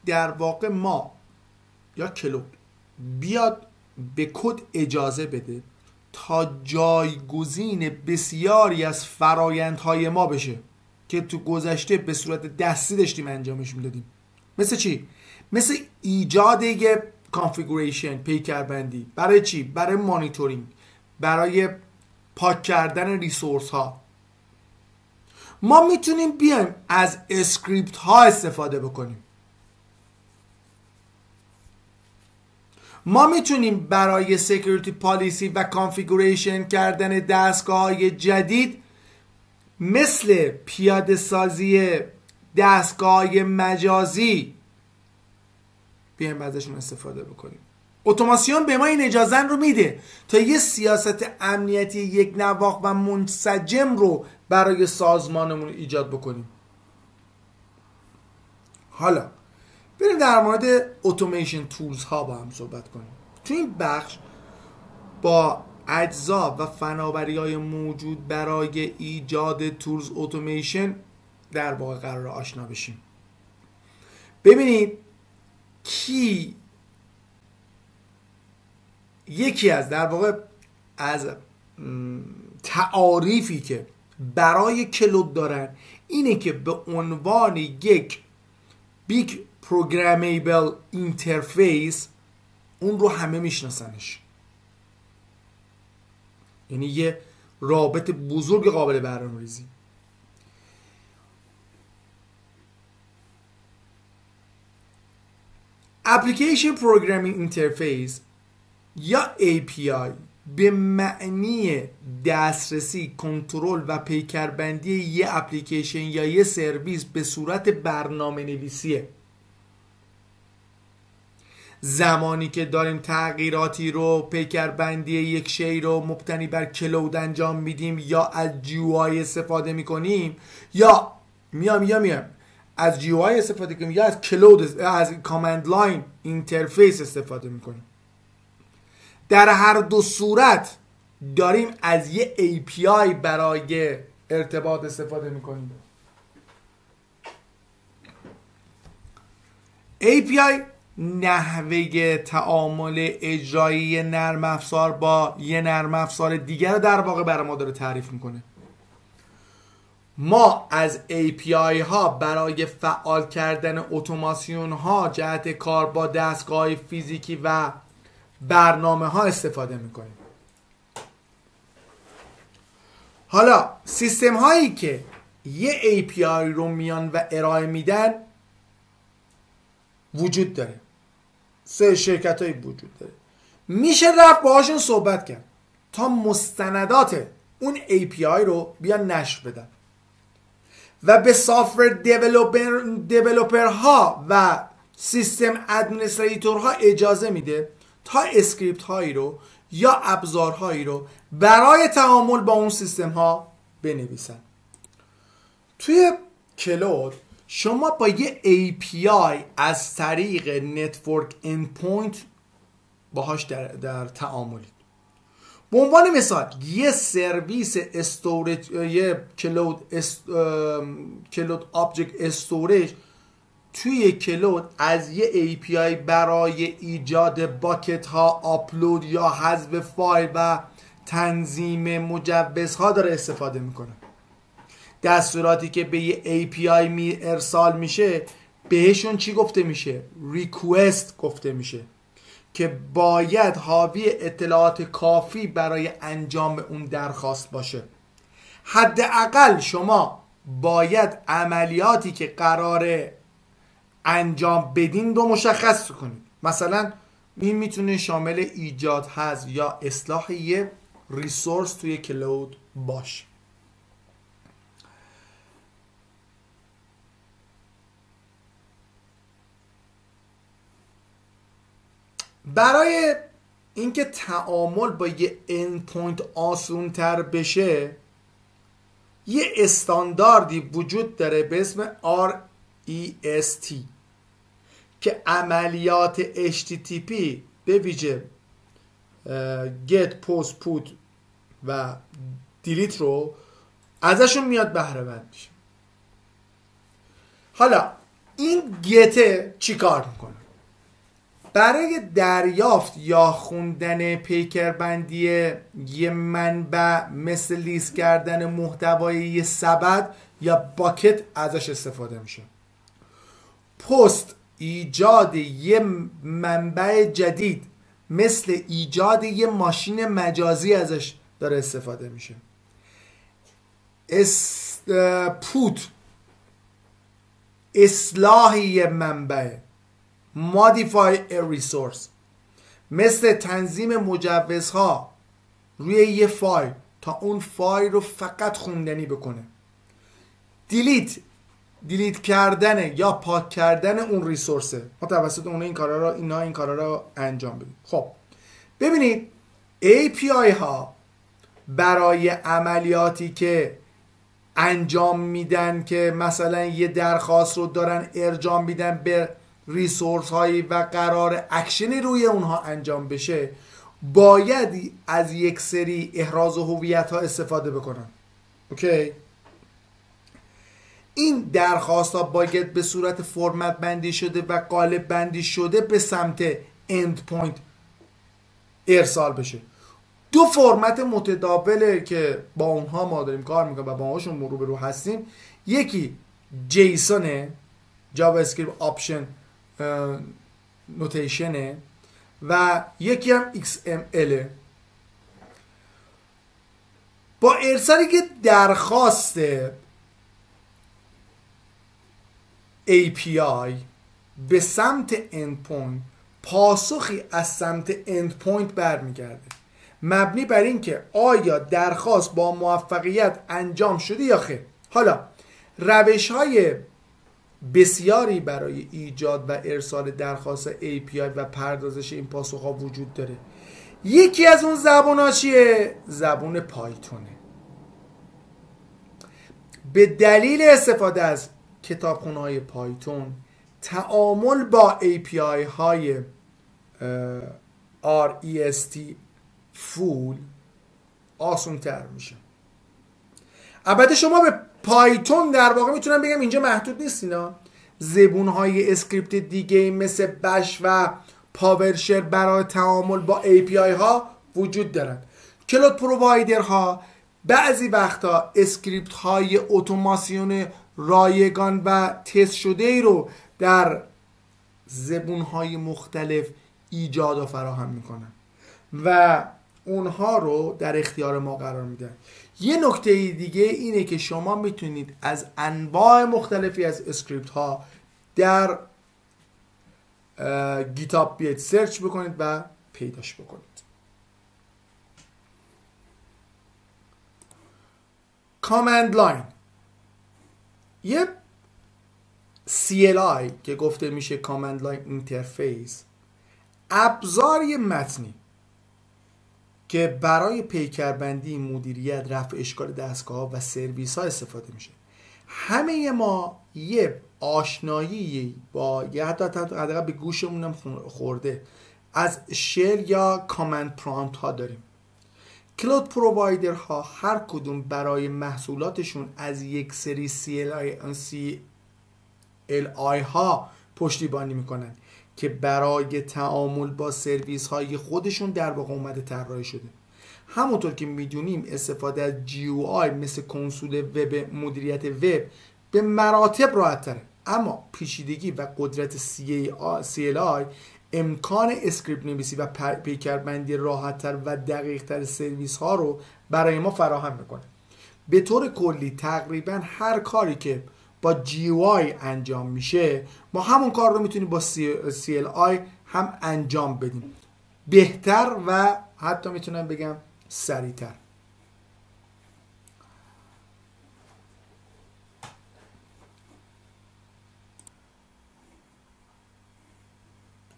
در واقع ما یا کلود بیاد به کد اجازه بده تا جایگزین بسیاری از فرایندهای ما بشه که تو گذشته به صورت دستی داشتیم انجامش میدادیم. مثل چی؟ مثل ایجاد یه کانفیگوریشن، پیکربندی. برای چی؟ برای مانیتورینگ، برای پاک کردن ریسورس ها. ما میتونیم بیایم از اسکریپت ها استفاده بکنیم. ما میتونیم برای سکیوریتی پالیسی و کانفیگوریشن کردن دستگاه های جدید مثل پیاده سازی دستگاه مجازی بیایم ازشون استفاده بکنیم. اتوماسیون به ما این اجازه رو میده تا یه سیاست امنیتی یک نواخت و منسجم رو برای سازمانمون ایجاد بکنیم. حالا بریم در مورد اتوماسیون تولز ها با هم صحبت کنیم. تو این بخش با اجزا و فناوری های موجود برای ایجاد تولز اتوماسیون در واقع قرار آشنا بشیم. ببینید یکی از در واقع از تعاریفی که برای کلود دارن اینه که به عنوان یک بیگ پروگرامیبل اینترفیس اون رو همه میشناسنش، یعنی یه رابط بزرگ قابل برنامه‌ریزی. اپلیکیشن پروگرامینگ اینترفیس یا API به معنی دسترسی، کنترل و پیکربندی یه اپلیکیشن یا یه سرویس به صورت برنامه نویسیه. زمانی که داریم تغییراتی رو، پیکربندی یک شی رو مبتنی بر کلود انجام میدیم یا از GUI استفاده میکنیم یا میام از GUI استفاده کنیم یا از کلود، از کامند لاین اینترفیس استفاده میکنیم، در هر دو صورت داریم از یه API برای ارتباط استفاده میکنیم. API نحوه تعامل اجرایی نرم افزار با یه نرم افزار دیگر رو در واقع برای ما داره تعریف میکنه. ما از API ها برای فعال کردن اتوماسیون ها جهت کار با دستگاه فیزیکی و برنامه ها استفاده میکنیم. حالا سیستم هایی که یه API رو میان و ارائه میدن وجود داره. 3 شرکت هایی وجود داره. میشه رفت باهاشون صحبت کرد تا مستندات اون API رو بیان نشر بدن و به سافتور دیولوپر ها و سیستم ادمنستریتور ها اجازه میده تا اسکریپت هایی رو یا ابزارهایی رو برای تعامل با اون سیستم ها بنویسن. توی کلود شما با یه API از طریق نتورک اندپوینت باهاش در تعاملید. به عنوان مثال یه سرویس استورج، یه کلود آبجکت استوریج توی کلود از یه API برای ایجاد باکت ها، آپلود یا حذف فایل و تنظیم مجوزها داره استفاده میکنه. دستوراتی که به یه API ارسال میشه بهشون چی گفته میشه؟ ریکوست گفته میشه که باید حاوی اطلاعات کافی برای انجام اون درخواست باشه. حداقل شما باید عملیاتی که قراره انجام بدین رو مشخص کنید. مثلا این میتونه شامل ایجاد، حذف یا اصلاح یه ریسورس توی کلود باشه. برای اینکه تعامل با یه اندپوینت آسون تر بشه یه استانداردی وجود داره به اسم REST که عملیات HTTP به ویژه get, post, put و delete رو ازشون میاد بهره مند میشه. حالا این گته چی کار میکنه؟ برای دریافت یا خوندن پیکربندی یه منبع مثل لیست کردن محتوای یه سبد یا باکت ازش استفاده میشه. پست ایجاد یه منبع جدید مثل ایجاد یه ماشین مجازی ازش داره استفاده میشه. پوت اصلاح یه منبع، modify a resource، مثل تنظیم مجوزها روی یه فایل تا اون فایل رو فقط خوندنی بکنه. دیلیت کردن یا پاک کردن اون ریسورسه، ما توسط اون این کارا رو انجام بدیم. خب ببینید API ها برای عملیاتی که انجام میدن که مثلا یه درخواست رو دارن ارجاع میدن به ریسورس هایی و قرار اکشنی روی اونها انجام بشه، باید از یک سری احراز هویت ها استفاده بکنن. اوکی؟ این درخواست ها باید به صورت فرمت بندی شده و قالب بندی شده به سمت اند پوینت ارسال بشه. دو فرمت متداوله که با اونها ما داریم کار میکنیم و با اونهاشون روبرو هستیم. یکی جیسونه، جاوا اسکریپت آپشن نوتیشنه، و یکی هم XML. با ارسالی که درخواست API به سمت endpoint، پاسخی از سمت endpoint برمیگرده مبنی بر این که آیا درخواست با موفقیت انجام شده یا خیر. حالا روش های بسیاری برای ایجاد و ارسال درخواست API و پردازش این پاسخ ها وجود داره. یکی از اون زبان ها چیه؟ زبان پایتونه. به دلیل استفاده از کتابخونه های پایتون، تعامل با API های REST فول آسان تر میشه. البته شما به پایتون در واقع میتونم بگم اینجا محدود نیست، اینا زبون های اسکریپت دیگه مثل بش و پاورشل برای تعامل با API ها وجود دارند. کلود پرووایدر ها بعضی وقتا اسکریپت های اتوماسیون رایگان و تست شده ای رو در زبون های مختلف ایجاد و فراهم میکنن و اونها رو در اختیار ما قرار میدن. یه نکته دیگه اینه که شما میتونید از انواع مختلفی از اسکریپت ها در گیتاب بیاید سرچ بکنید و پیداش بکنید. کامند لاین یه CLI که گفته میشه کامند لاین اینترفیس، ابزاری متنی که برای پیکربندی، مدیریت، رفع اشکال دستگاه و سرویس ها استفاده میشه. همه ما یه آشنایی با یه حداقل به گوشمون هم خورده از شل یا کامند پرامپت ها داریم. کلود پرووایدر ها هر کدوم برای محصولاتشون از یک سری CLI ها پشتیبانی میکنن که برای تعامل با سرویس های خودشون در واقع اومده طراحی شده. همونطور که میدونیم استفاده از GUI مثل کنسول وب، مدیریت وب به مراتب راحت تره، اما پیچیدگی و قدرت CLI امکان اسکریپت نویسی و پیکربندی راحت تر و دقیق تر سرویس ها رو برای ما فراهم میکنه. به طور کلی تقریبا هر کاری که با GUI انجام میشه ما همون کار رو میتونیم با CLI هم انجام بدیم، بهتر و حتی میتونم بگم سریعتر.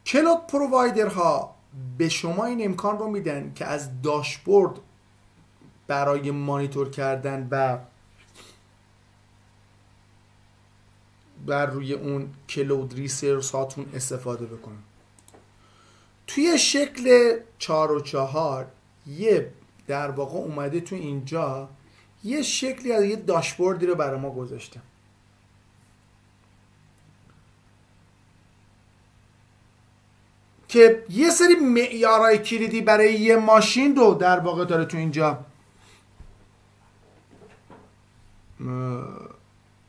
کلود پرووایدرها به شما این امکان رو میدن که از داشبورد برای مانیتور کردن و بر روی اون کلود ریسورس هاتون استفاده بکنن. توی شکل 4x4 یه در واقع اومده تو اینجا یه شکلی از یه داشبوردی رو برای ما گذاشتم که یه سری معیارهای کلیدی برای یه ماشین رو در واقع داره تو اینجا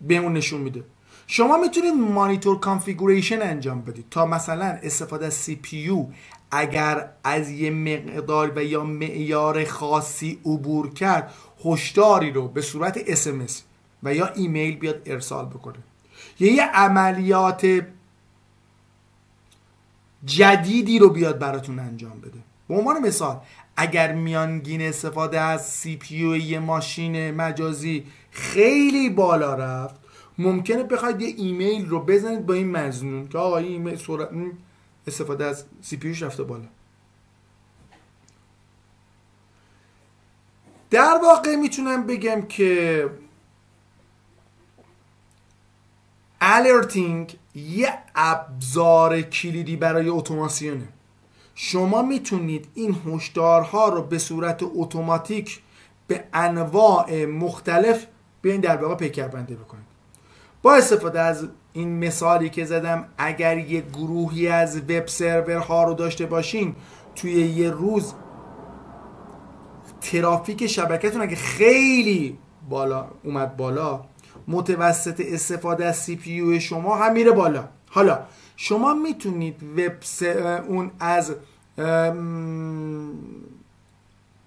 بهمون نشون میده. شما میتونید مانیتور کانفیگوریشن انجام بدید تا مثلا استفاده از CPU اگر از یه مقدار و یا معیار خاصی عبور کرد هشداری رو به صورت SMS و یا ایمیل بیاد ارسال بکنه، یه عملیات جدیدی رو بیاد براتون انجام بده. به عنوان مثال اگر میانگین استفاده از CPU یه ماشین مجازی خیلی بالا رفت، ممکنه بخواید یه ایمیل رو بزنید با این مضمون که آقا این ایمیل استفاده از CPUش رفته بالا. در واقع میتونم بگم که alerting یه ابزار کلیدی برای اتوماسیونه. شما میتونید این هشدارها رو به صورت اتوماتیک به انواع مختلف بیاین در واقع پیکربندی بکنید. با استفاده از این مثالی که زدم، اگر یه گروهی از وب سرورها رو داشته باشین، توی یه روز ترافیک شبکتون اگه خیلی اومد بالا، متوسط استفاده از CPU شما هم میره بالا. حالا شما میتونید اون از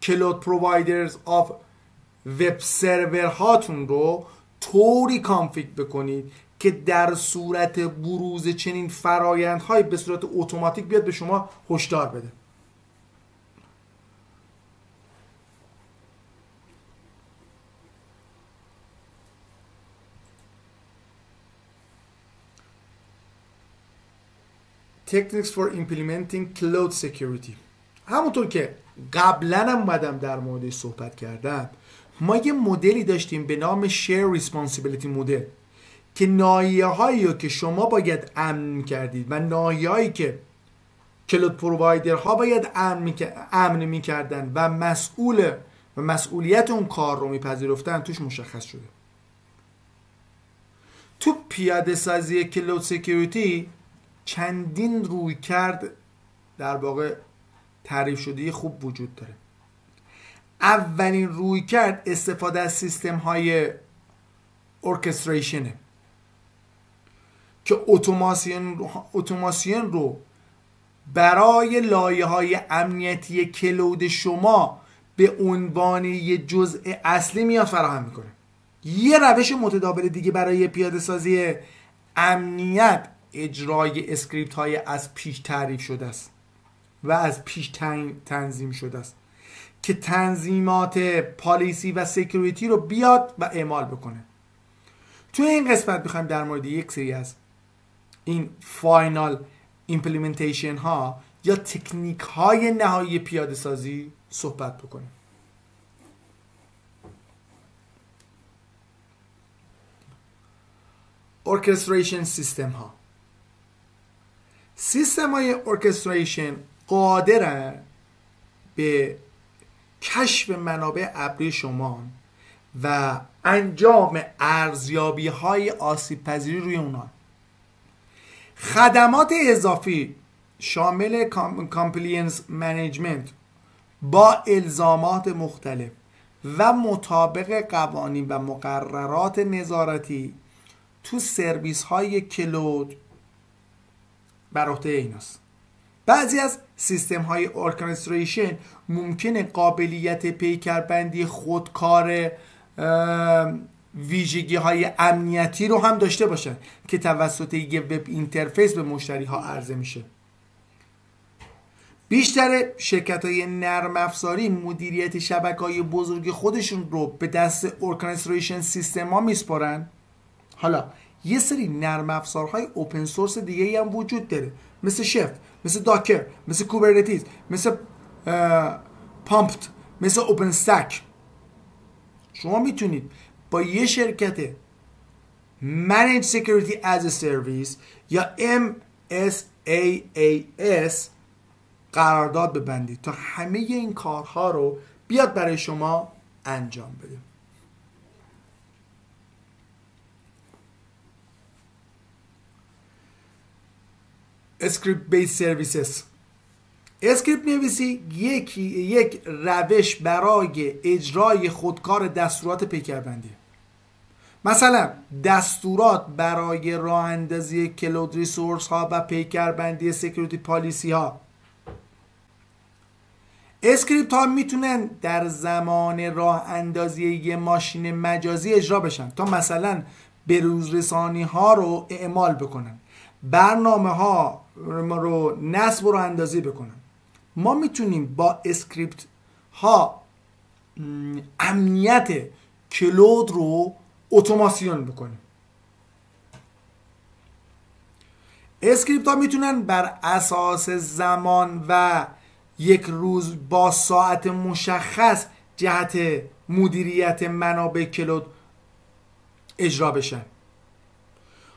کلود پرووایدرز آف وب سرور هاتون رو طوری کانفیگ بکنید که در صورت بروز چنین فرایندهایی به صورت اتوماتیک بیاد به شما هشدار بده. Techniques for implementing cloud security. همونطور که قبلا هم اومدم در موردش صحبت کردم، ما یه مدلی داشتیم به نام Share Responsibility مدل که ناحیه هایی که شما باید امن کردید و ناحیه هایی که کلود پرووایدر ها باید امن میکردن و مسئولیت اون کار رو میپذیرفتن توش مشخص شده. تو پیاده سازی کلود سکیوریتی چندین رویکرد در واقع تعریف شده خوب وجود داره. اولین رویکرد استفاده از سیستم های ارکستریشنه که اتوماسیون رو برای لایه های امنیتی کلود شما به عنوان یه جزء اصلی میاد فراهم میکنه. یه روش متداول دیگه برای پیاده سازی امنیت اجرای اسکریپت های از پیش تعریف شده است و از پیش تنظیم شده است که تنظیمات پالیسی و سکیوریتی رو بیاد و اعمال بکنه. توی این قسمت میخوایم در مورد یک سری از این فاینال ایمپلیمنتیشن ها یا تکنیک های نهایی پیاده سازی صحبت بکنیم. ارکستریشن سیستم ها. سیستم های ارکستریشن قادرن به کشف منابع ابری شما و انجام ارزیابی های آسیب پذیری روی اونها. خدمات اضافی شامل کامپلینس منیجمنت با الزامات مختلف و مطابق قوانین و مقررات نظارتی تو سرویس های کلود بر عهده ایناست. بعضی از سیستم های ارکستریشن ممکنه قابلیت پیکربندی خودکار ویژگی های امنیتی رو هم داشته باشن که توسط یه وب اینترفیس به مشتری ها عرضه میشه. بیشتر شرکت های نرم افزاری مدیریت شبکه های بزرگ خودشون رو به دست ارکستریشن سیستم ها میسپارن. حالا یه سری نرم افزارهای اوپن سورس دیگه هم وجود داره، مثل شف، مثل داکر، مثل کوبرنتیز، مثل پامپت، مثل اوپن استک. شما میتونید با یه شرکت Managed Security as a Service یا MSaaS قرارداد ببندید تا همه این کارها رو بیاد برای شما انجام بده. اسکریپت بیس سرویسز. اسکریپت نویسی یک روش برای اجرای خودکار دستورات پیکربندی مثلا دستورات برای راه اندازی کلود ریسورس ها و پیکربندی سکیوریتی پالیسی ها. اسکریپت ها میتونن در زمان راه اندازی یه ماشین مجازی اجرا بشن تا مثلا بروز رسانی ها رو اعمال بکنن، برنامه ها رو نصب و راه اندازی بکنن. ما میتونیم با اسکریپت ها امنیت کلود رو اتوماسیون بکنیم. اسکریپت ها میتونن بر اساس زمان و یک روز با ساعت مشخص جهت مدیریت منابع کلود اجرا بشن.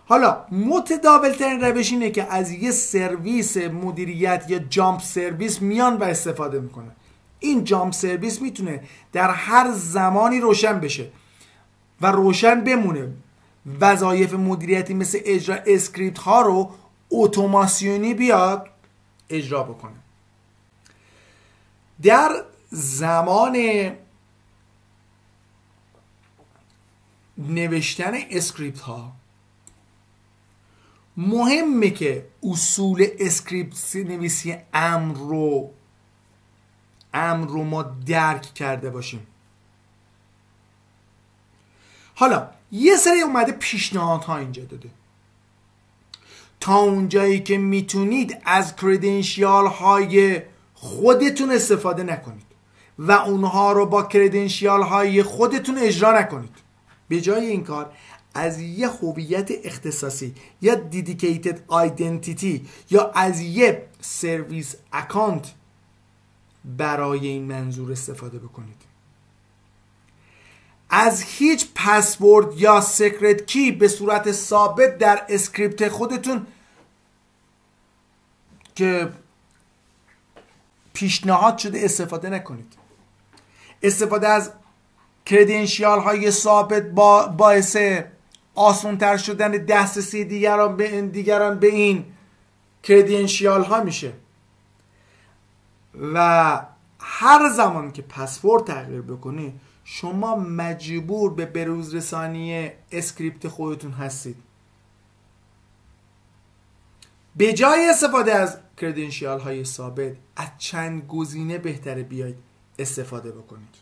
حالا متداول ترین روش اینه که از یه سرویس مدیریت یا جامپ سرویس میان و استفاده میکنن. این جامپ سرویس میتونه در هر زمانی روشن بشه و روشن بمونه. وظایف مدیریتی مثل اجرا اسکریپت ها رو اتوماسیونی بیاد اجرا بکنه. در زمان نوشتن اسکریپت ها مهمه که اصول اسکریپت نویسی امر رو ما درک کرده باشیم. حالا یه سری اومده پیشنهادها اینجا داده. تا اونجایی که میتونید از کردنشیال های خودتون استفاده نکنید و اونها رو با کردنشیال های خودتون اجرا نکنید. به جای این کار از یه هویت اختصاصی یا دیدیکیتد آیدنتیتی یا از یه سرویس اکانت برای این منظور استفاده بکنید. از هیچ پسورد یا سیکرت کی به صورت ثابت در اسکریپت خودتون که پیشنهاد شده استفاده نکنید. استفاده از کردنشیال های ثابت باعث آسان‌تر شدن دسترسی دیگران به این کردنشیال ها میشه و هر زمان که پسورد تغییر بکنی شما مجبور به بروز رسانی اسکریپت خودتون هستید. به جای استفاده از کردنشیال های ثابت از چند گزینه بهتره بیاید استفاده بکنید.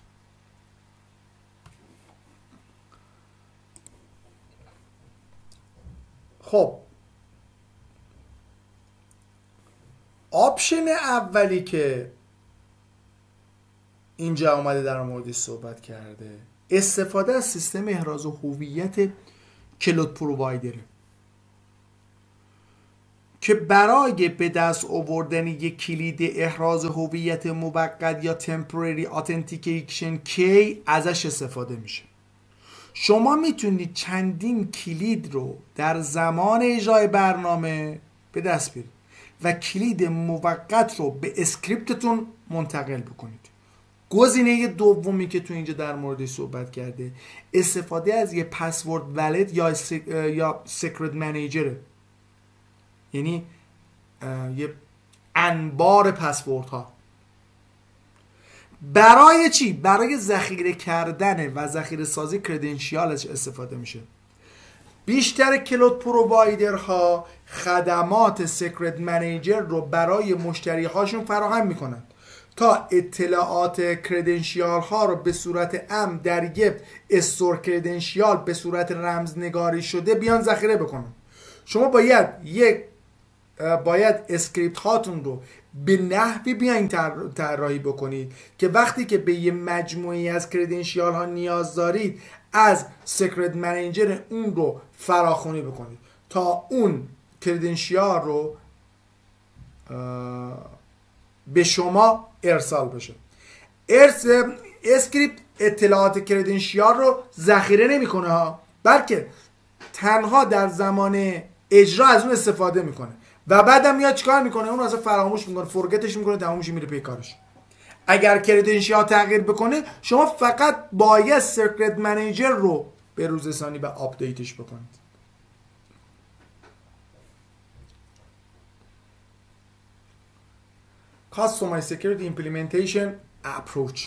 خب آپشن اولی که اینجا اومده در موردش صحبت کرده استفاده از سیستم احراز هویت کلود پرووایدره که برای به دست آوردن یک کلید احراز هویت موقت یا temporary authentication کی ازش استفاده میشه. شما میتونید چندین کلید رو در زمان اجرای برنامه به دست بیارید و کلید موقت رو به اسکریپتتون منتقل بکنید. گزینه دومی که تو اینجا در موردش صحبت کرده استفاده از یه پسورد ولید یا سیکرت منیجره، یعنی یه انبار پسورد ها. برای چی؟ برای ذخیره کردن و ذخیره سازی کردنشیالش استفاده میشه. بیشتر کلود پرووایدرها خدمات سیکرت منیجر رو برای مشتری هاشون فراهم میکنن تا اطلاعات کردنشیال ها رو به صورت امن در یک استور کردنشیال به صورت رمزنگاری شده بیان ذخیره بکنن. شما باید اسکریپت هاتون رو به نحوی بیاین طراحی بکنید که وقتی که به یه مجموعی از کردنشیال ها نیاز دارید از سیکرت منیجر اون رو فراخوانی بکنید تا اون کردنشیال رو به شما ارسال بشه. اسکریپت اطلاعات کردنشیال رو ذخیره نمیکنه ها، بلکه تنها در زمان اجرا از اون استفاده میکنه و بعدم میاد چیکار میکنه؟ اون اصلا فراموش میکنه، فرگتش میکنه، تمومش میره پی کارش. اگر کردنشیال تغییر بکنه شما فقط باید سیکرت منیجر رو به روز رسانی و آپدیتش بکنید. Customized Security Implementation Approach،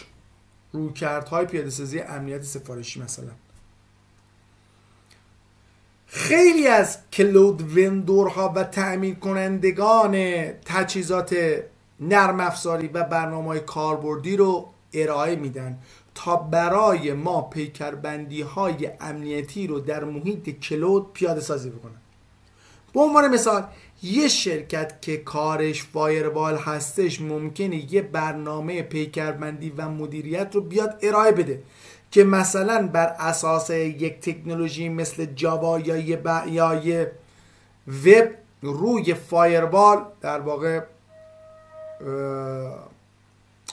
رویکردهای پیاده‌سازی امنیت سفارشی. مثلا خیلی از کلود وندورها و تأمین کنندگان تجهیزات نرم افزاری و برنامه‌های کاربردی رو ارائه میدن تا برای ما پیکربندی های امنیتی رو در محیط کلود پیاده سازی بکنن. به عنوان مثال یه شرکت که کارش فایروال هستش ممکنه یه برنامه پیکربندی و مدیریت رو بیاد ارائه بده که مثلا بر اساس یک تکنولوژی مثل جاوا یا یه وب روی فایروال در واقع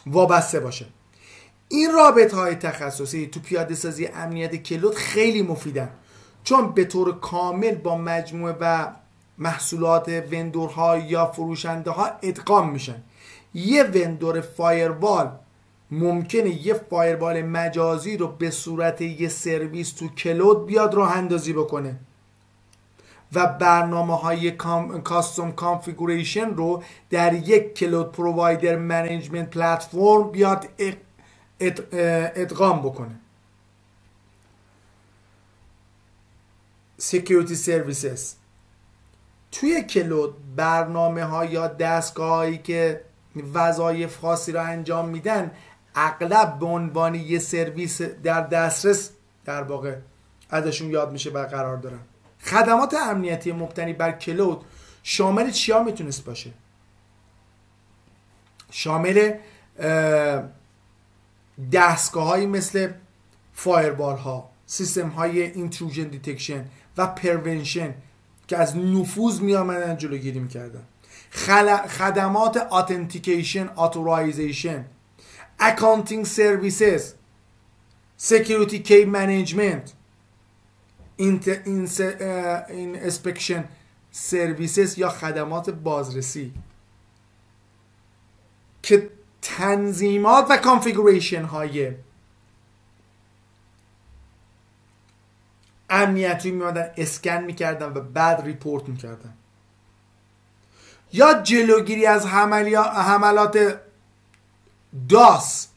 وابسته باشه. این رابطه‌های تخصصی تو پیاده سازی امنیت کلود خیلی مفیدن، چون به طور کامل با مجموعه و محصولات وندورها یا فروشنده ها ادغام میشن. یه وندور فایروال ممکنه یه فایروال مجازی رو به صورت یه سرویس تو کلود بیاد راه اندازی بکنه و برنامه های کاستوم کانفیگوریشن رو در یک کلود پرووایدر منیجمنت پلتفرم بیاد ادغام بکنه. Security Services توی کلود برنامه ها یا دستگاه هایی که وظایف خاصی رو انجام میدن اغلب به عنوان یه سرویس در دسترس در واقع ازشون یاد میشه برقرار دارن. خدمات امنیتی مبتنی بر کلود شامل چیا میتونست باشه؟ شامل دستگاه هایی مثل فایروال ها، سیستم های اینتروژن دیتکشن و پرونشن که از نفوذ می آمدن جلوگیری میکردن، خدمات اتنتیکیشن، اتورایزیشن، اکانتینگ سرویسز، سکیوریتی کی منیجمنت، اینسپکشن سرویسز یا خدمات بازرسی که تنظیمات و کانفیگوریشن های امنیتی میمدن اسکن میکردن و بعد ریپورت میکردن. یا جلوگیری از حملات داس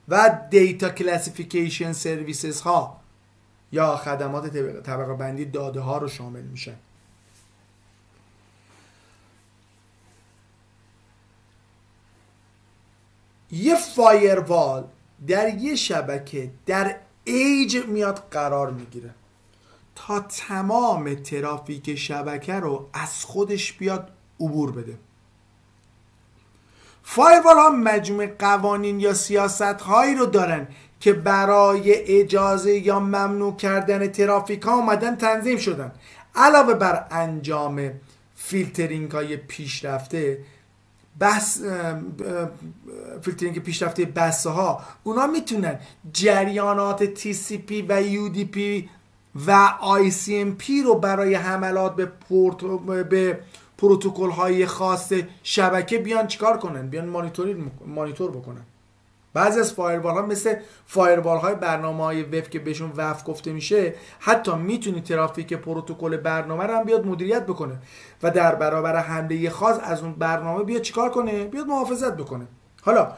و دیتا کلاسیفیکیشن سرویسز ها یا خدمات طبقه بندی داده ها رو شامل میشن. یه فایروال در یه شبکه در ایج میاد قرار میگیره تا تمام ترافیک شبکه رو از خودش بیاد عبور بده. فایروال ها مجموعه قوانین یا سیاست هایی رو دارن که برای اجازه یا ممنوع کردن ترافیک ها اومدن تنظیم شدن. علاوه بر انجام فیلترینگ های پیشرفته فیلترینگ پیشرفته بسته ها، اونا میتونن جریانات TCP و UDP و ICMP رو برای حملات به پروتکل های خاص شبکه بیان چیکار کنن؟ بیان مانیتور بکنن. بعضی از فایروال ها مثل فایروال های برنامه های وب که بهشون وف گفته میشه حتی میتونی ترافیک پروتکل برنامه رو هم بیاد مدیریت بکنه و در برابر حمله خاص از اون برنامه بیاد چیکار کنه؟ بیاد محافظت بکنه. حالا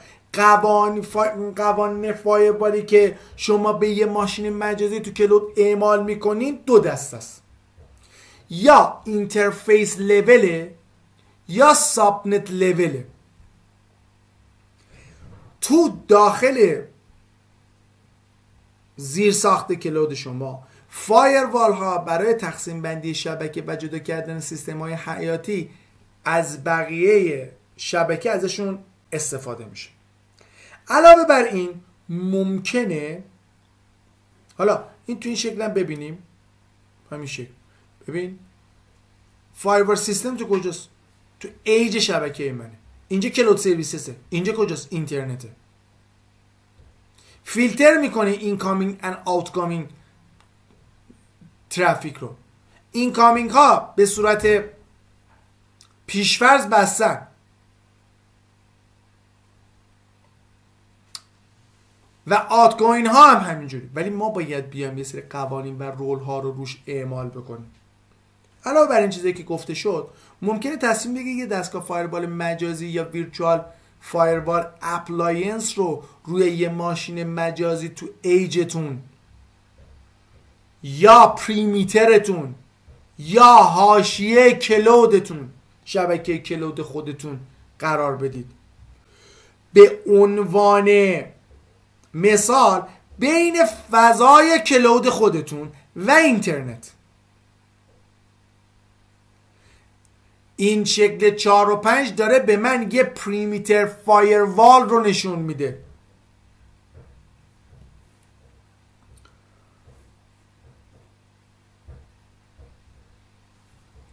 قوانین فایروالی که شما به یه ماشین مجازی تو کلود اعمال میکنین دو دست است، یا اینترفیس لوله یا سابنت لوله. تو داخل زیر ساخت کلود شما فایروال ها برای تقسیم بندی شبکه و جدا کردن سیستم های حیاتی از بقیه شبکه ازشون استفاده میشه. علاوه بر این ممکنه، حالا این تو این شکل هم ببینیم، همین شکل ببین فایروال سیستم تو کجاست؟ تو ایج شبکه منه. اینجا کلود سرویسسه، اینجا کجاست؟ اینترنته. فیلتر میکنه اینکامینگ اند آوتگامینگ ترافیک رو. اینکامینگ ها به صورت پیشفرض بستن و آوتگوینگ ها هم همینجوری، ولی ما باید بیام یه سری قوانین و رول ها رو روش اعمال بکنیم. علاوه بر این چیزی که گفته شد ممکنه تصمیم بگیرید یه دستگاه فایروال مجازی یا ویرچوال فایروال اپلاینس رو روی یه ماشین مجازی تو ایجتون یا پریمیترتون یا حاشیه کلودتون، شبکه کلود خودتون قرار بدید. به عنوان مثال بین فضای کلود خودتون و اینترنت، این شکل 4 و 5 داره به من یه پریمیتر فایروال رو نشون میده.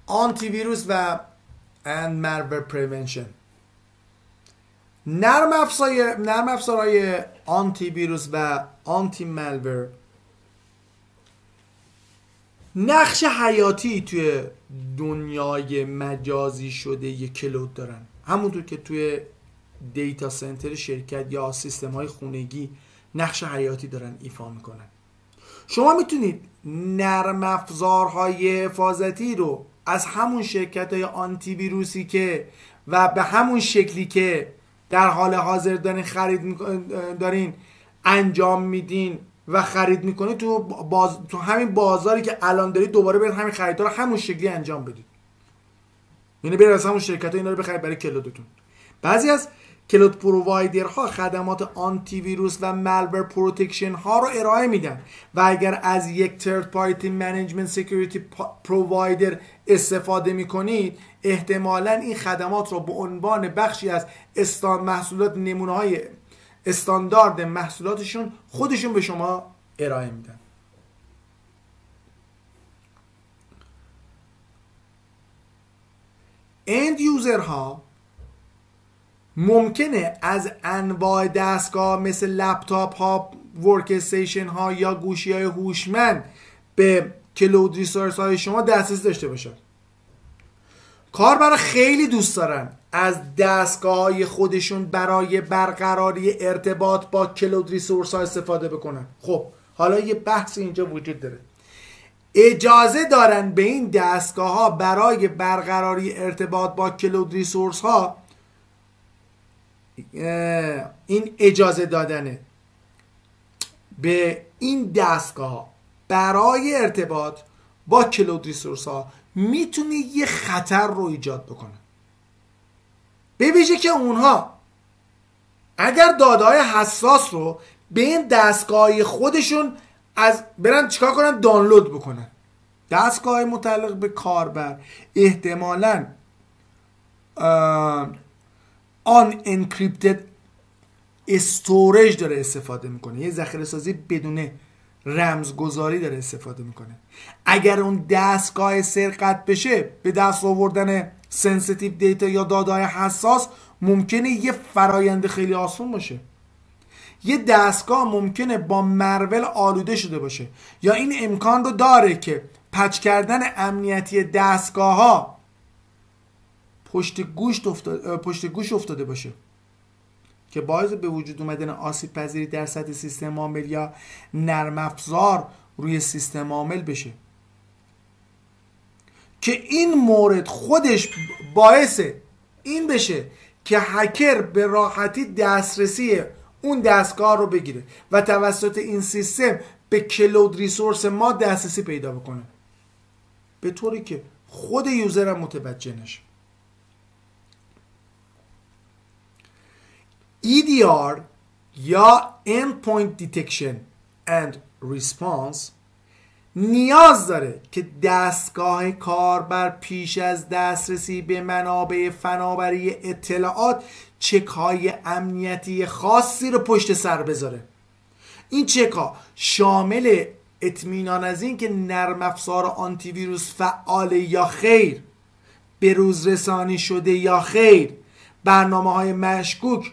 آنتی ویروس و and malware prevention. نرم افزارهای آنتی ویروس و آنتی مالور نقش حیاتی توی دنیای مجازی شده یک کلود دارن، همونطور که توی دیتا سنتر شرکت یا سیستم های خونگی نقش حیاتی دارن ایفا میکنن. شما میتونید نرم افزارهای حفاظتی رو از همون شرکت های آنتی ویروسی که و به همون شکلی که در حال حاضر دارین انجام میدین و خرید میکنید تو همین بازاری که الان دارید دوباره برید همین خریدها رو همون شکلی انجام بدید. یعنی برید از همون شرکت ها اینا رو بخرید برای کلودتون. بعضی از کلود پرووایدرها خدمات آنتی ویروس و مالور پروتکشن ها رو ارائه میدن و اگر از یک ترد پارتی منیجمنت سکیوریتی پرووایدر استفاده میکنید، احتمالاً این خدمات رو به عنوان بخشی از محصولات نمونه های استاندارد محصولاتشون خودشون به شما ارائه میدن. اند یوزر ها ممکنه از انواع دستگاه مثل لپتاپ ها، ورک استیشن ها یا گوشی های هوشمند به کلود ریسورس های شما دسترسی داشته باشن. کاربرا خیلی دوست دارن از دستگاه های خودشون برای برقراری ارتباط با کلود ریسورس ها استفاده بکنن. خب حالا یه بحث اینجا وجود داره. اجازه دارن به این دستگاه ها برای برقراری ارتباط با کلود ریسورس ها، این اجازه دادنه به این دستگاه ها برای ارتباط با کلود ریسورس ها میتونه یه خطر رو ایجاد بکنه، به ویژه که اونها اگر داده‌های حساس رو به این دستگاه خودشون از برن چیکار کنن؟ دانلود بکنن. دستگاه متعلق به کاربر احتمالاً آن انکریپتد استوریج داره استفاده میکنه، یه ذخیره سازی بدون رمزگذاری داره استفاده میکنه. اگر اون دستگاه سرقت بشه، به دست آوردن سنسیتیو دیتا یا داده‌های حساس ممکنه یه فرایند خیلی آسون باشه. یه دستگاه ممکنه با مرول آلوده شده باشه یا این امکان رو داره که پچ کردن امنیتی دستگاه ها پشت گوش افتاده باشه که باعث به وجود اومدن آسیب پذیری در سطح سیستم عامل یا نرم افزار روی سیستم عامل بشه، که این مورد خودش باعث این بشه که هکر به راحتی دسترسی اون دستگاه رو بگیره و توسط این سیستم به کلود ریسورس ما دسترسی پیدا بکنه، به طوری که خود یوزر هم متوجه نشه. EDR یا Endpoint Detection and Response نیاز داره که دستگاه کاربر پیش از دسترسی به منابع فناوری اطلاعات چک‌های امنیتی خاصی رو پشت سر بذاره. این چک‌ها شامل اطمینان از این که نرم افزار آنتی ویروس فعال یا خیر، به روز رسانی شده یا خیر، برنامه‌های مشکوک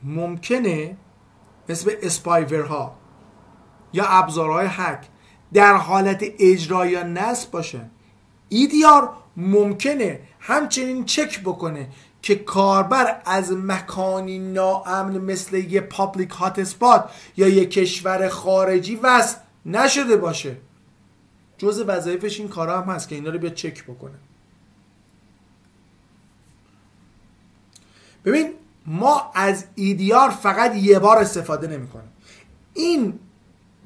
ممکنه مثل اسپایورها یا ابزارهای هک در حالت اجرا یا نصب باشن. EDR ممکنه همچنین چک بکنه که کاربر از مکانی ناامن مثل یه پابلیک هات اسپات یا یه کشور خارجی وصل نشده باشه. جزء وظایفش این کارا هم هست که اینا رو بیا چک بکنه. ببین، ما از EDR فقط یه بار استفاده نمی کنیم. این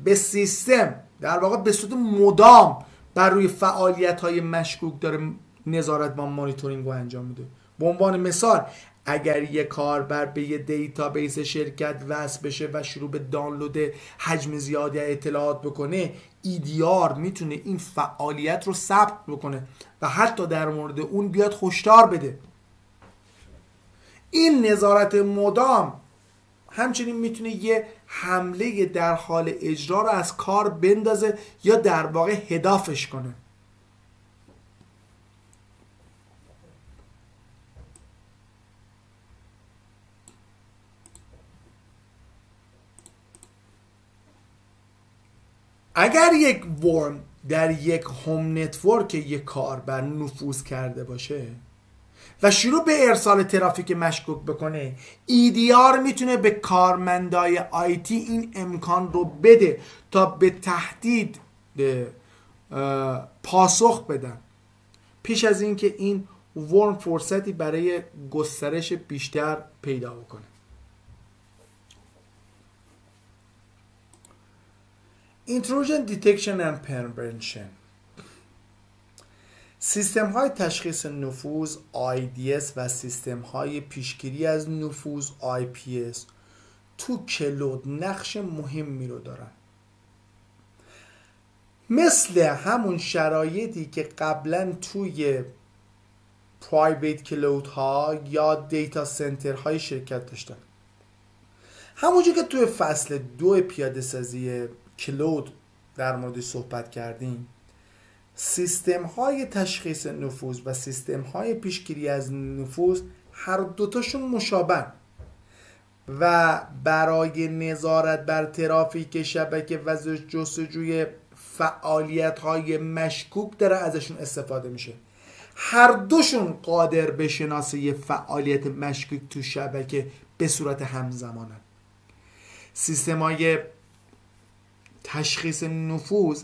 به سیستم در واقع به صورت مدام بر روی فعالیت‌های مشکوک داره نظارت و مانیتورینگ رو انجام میده. به عنوان مثال اگر یک کاربر به یه دیتابیس شرکت وصل بشه و شروع به دانلود حجم زیادی اطلاعات بکنه، EDR میتونه این فعالیت رو ثبت بکنه و حتی در مورد اون بیاد هشدار بده. این نظارت مدام همچنین میتونه یه حمله در حال اجرا رو از کار بندازه یا در واقع هدافش کنه. اگر یک ورم در یک هوم نتورک یک کاربر نفوذ کرده باشه و شروع به ارسال ترافیک مشکوک بکنه، EDR میتونه به کارمندای آیتی این امکان رو بده تا به تهدید پاسخ بدن پیش از اینکه این ورم فرصتی برای گسترش بیشتر پیدا بکنه. Intrusion Detection and Prevention. سیستم های تشخیص نفوذ IDS و سیستم های پیشگیری از نفوذ IPS تو کلود نقش مهمی رو دارن. مثل همون شرایطی که قبلا توی پرایویت کلود ها یا دیتا سنتر های شرکت داشتن. همونجور که توی فصل 2 پیاده سازی کلود در مورد صحبت کردیم، سیستم های تشخیص نفوذ و سیستم های پیشگیری از نفوذ هر دوتاشون مشابه و برای نظارت بر ترافیک شبکه و جستجوی فعالیت های مشکوک داره ازشون استفاده میشه. هر دوشون قادر به شناسایی فعالیت مشکوک تو شبکه به صورت همزمانه. سیستم های تشخیص نفوذ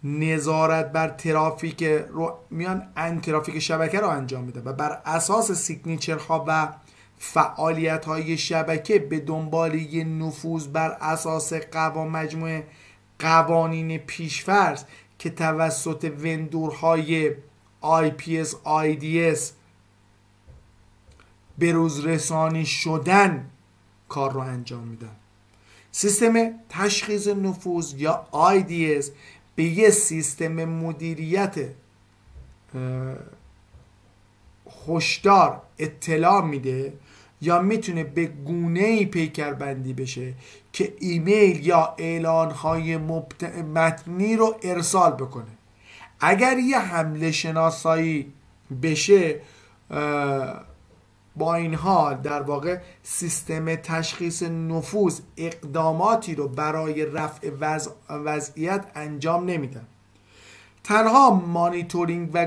نظارت بر ترافیک رو میان ترافیک شبکه رو انجام میده و بر اساس سیگنیچرها و فعالیت های شبکه به دنبال یه نفوذ بر اساس مجموعه قوانین پیشفرض که توسط وندورهای IPS IDS به روز رسانی شدن کار رو انجام میدن. سیستم تشخیص نفوذ یا IDS به یه سیستم مدیریت هشدار اطلاع میده یا میتونه به گونه‌ای پیکربندی بشه که ایمیل یا اعلانهای متنی رو ارسال بکنه. اگر یه حمله شناسایی بشه، با این حال در واقع سیستم تشخیص نفوذ اقداماتی رو برای رفع وضعیت انجام نمیدن. تنها مانیتورینگ و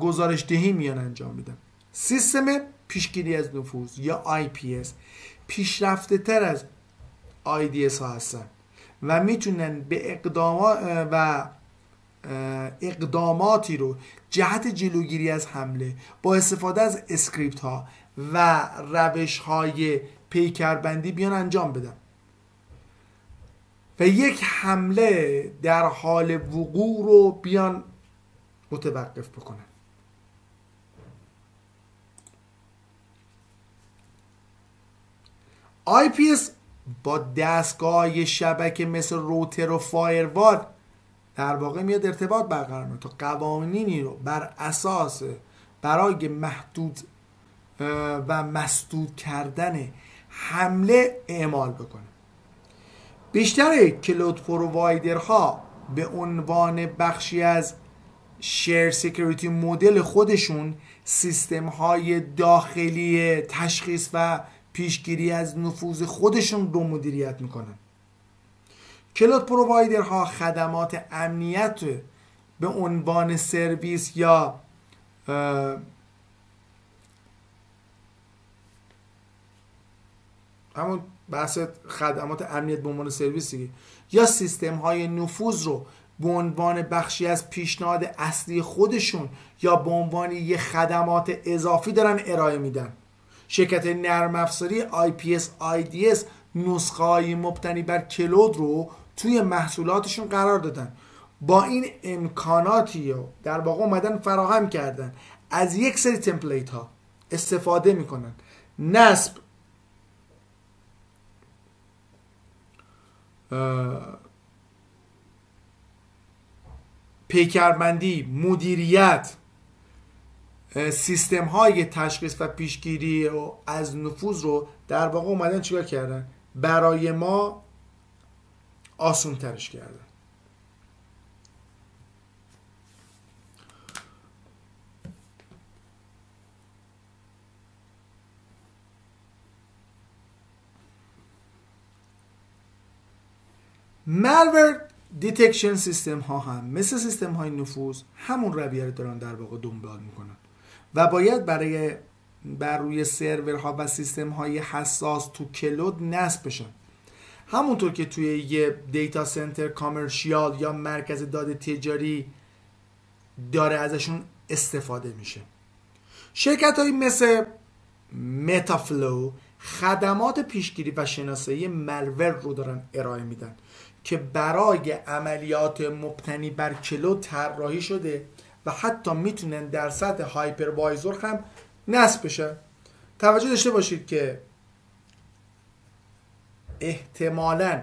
گزارش دهی میان انجام میدن. سیستم پیشگیری از نفوذ یا IPS پیشرفته تر از IDS ها هستن و میتونن به اقداماتی رو جهت جلوگیری از حمله با استفاده از اسکریپت ها و روش های پیکربندی بیان انجام بدن و یک حمله در حال وقوع رو بیان متوقف بکنن. IPS با دستگاه شبکه مثل روتر و فایروال در واقع میاد ارتباط برقرار کنه تا قوانینی رو بر اساس برای محدود و مسدود کردن حمله اعمال بکنه. بیشتر کلود پرووایدرها به عنوان بخشی از شیر سکیوریتی مدل خودشون سیستم های داخلی تشخیص و پیشگیری از نفوذ خودشون رو مدیریت میکنن. کلود پرووایدرها خدمات امنیت به عنوان سرویس یا همون بحث خدمات امنیت به عنوان سرویس دیگه، یا سیستم های نفوذ رو به عنوان بخشی از پیشنهاد اصلی خودشون یا به عنوان یه خدمات اضافی دارن ارائه میدن. شرکت نرم افزاری IPS IDS نسخه های مبتنی بر کلود رو توی محصولاتشون قرار دادن. با این امکاناتی رو در واقع اومدن فراهم کردن، از یک سری تمپلیت ها استفاده میکنن، نصب پیکربندی، مدیریت، سیستم های تشخیص و پیشگیری و از نفوذ رو در واقع اومدن چیکار کردن؟ برای ما آسون ترش کردن. مالور دیتکشن سیستم ها هم مثل سیستم های نفوذ همون رویه رو دارن در واقع دنبال میکنن و باید بر روی سرورها و سیستم های حساس تو کلود نصب بشن. همونطور که توی یه دیتا سنتر کامرشیال یا مرکز داده تجاری داره ازشون استفاده میشه. شرکت های مثل متافلو خدمات پیشگیری و شناسایی مالور رو دارن ارائه میدن که برای عملیات مبتنی بر کلود طراحی شده و حتی میتونن در سطح هایپروایزر هم نصب بشن. توجه داشته باشید که احتمالاً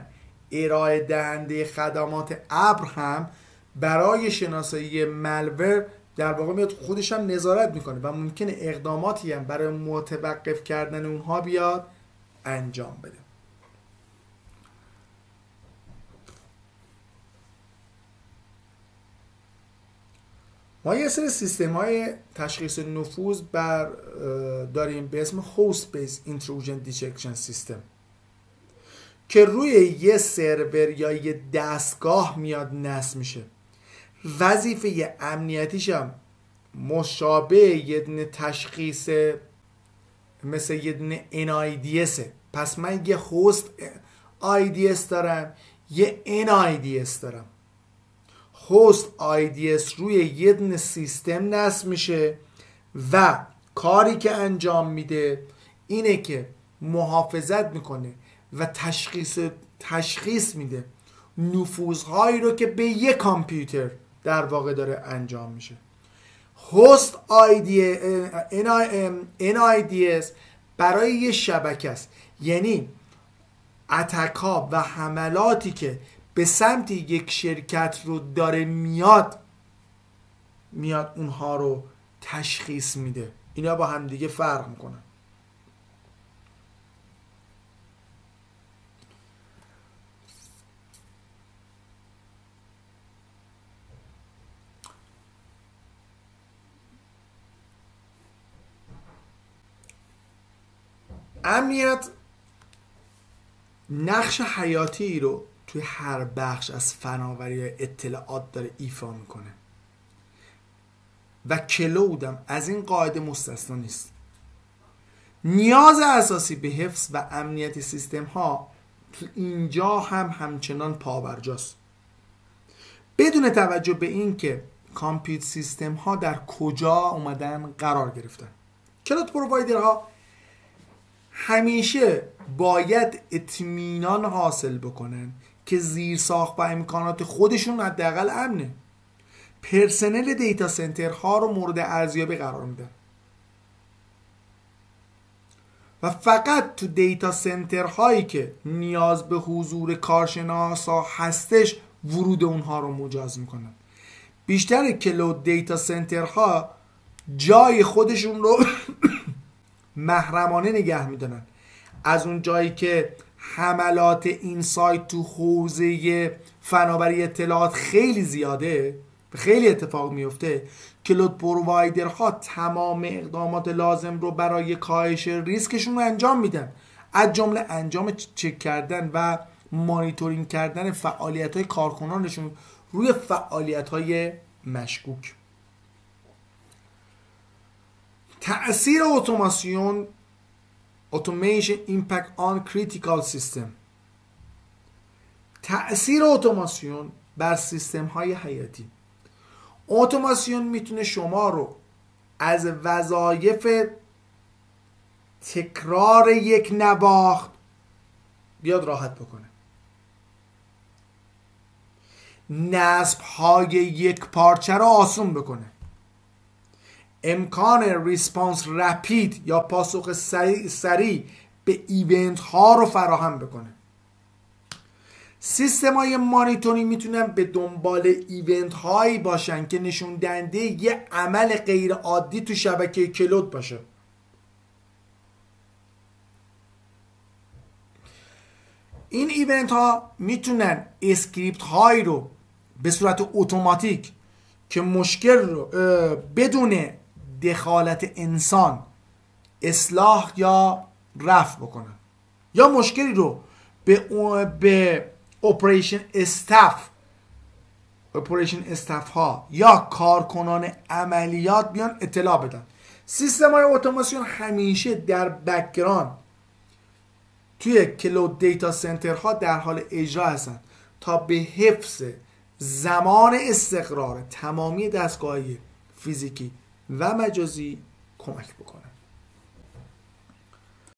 ارائه دهنده خدمات ابر هم برای شناسایی مالور در واقع میاد خودش هم نظارت میکنه و ممکنه اقداماتی هم برای متوقف کردن اونها بیاد انجام بده. ما یه سری سیستم های تشخیص نفوذ داریم به اسم Host Based Intrusion Detection System که روی یه سرور یا یه دستگاه میاد نصب میشه. وظیفه امنیتیش هم مشابه یه دونه تشخیص مثل یه دونه NIDS. پس من یه Host IDS دارم، یه NIDS دارم. Host IDS روی یه دونه سیستم نصب میشه و کاری که انجام میده اینه که محافظت میکنه و تشخیص میده نفوذهایی رو که به یه کامپیوتر در واقع داره انجام میشه. Host NIDS برای یه شبکه است، یعنی اتک ها و حملاتی که به سمت یک شرکت رو داره میاد اونها رو تشخیص میده. اینا با هم دیگه فرق میکنن. امنیت نقش حیاتی رو توی هر بخش از فناوری اطلاعات داره ایفا میکنه و کلودم از این قاعده مستثنا نیست. نیاز اساسی به حفظ و امنیت سیستم ها تو اینجا هم همچنان پابرجاست، بدون توجه به این که کامپیوت سیستم ها در کجا اومدن قرار گرفتن. کلود پرووایدرها همیشه باید اطمینان حاصل بکنن که زیرساخت و امکانات خودشون حداقل امنه. پرسنل دیتا سنترها رو مورد ارزیابی قرار میدن و فقط تو دیتا سنترهایی که نیاز به حضور کارشناسا هستش ورود اونها رو مجاز میکنن. بیشتر کلود دیتا سنترها جای خودشون رو محرمانه نگه میدارن. از اون جایی که حملات این سایت تو حوزه فناوری اطلاعات خیلی زیاده، خیلی اتفاق میفته، کلود پرووایدرها تمام اقدامات لازم رو برای کاهش ریسکشون رو انجام میدن، از جمله انجام چک کردن و مانیتورینگ کردن فعالیت‌های کارکنانشون روی فعالیت‌های مشکوک. تأثیر automation impact on critical system. تأثیر اتوماسیون بر سیستم های حیاتی. اتوماسیون میتونه شما رو از وظایف تکرار یک نواخت بیاد راحت بکنه. نصب های یک پارچه رو آسون بکنه. امکان ریسپانس رپید یا پاسخ سریع به ایونت ها رو فراهم بکنه. سیستم های مانیتورینگ میتونن به دنبال ایونت هایی باشن که نشون دهنده یه عمل غیر عادی تو شبکه کلود باشه. این ایونت ها میتونن اسکریپت هایی رو به صورت اتوماتیک که مشکل رو بدون دخالت انسان اصلاح یا رفع بکنن، یا مشکلی رو به اپریشن استاف ها یا کارکنان عملیات بیان اطلاع بدن. سیستم های اتوماسیون همیشه در بک‌گراند توی کلود دیتا سنترها در حال اجرا هستن تا به حفظ زمان استقرار تمامی دستگاه‌های فیزیکی و مجازی کمک بکنن.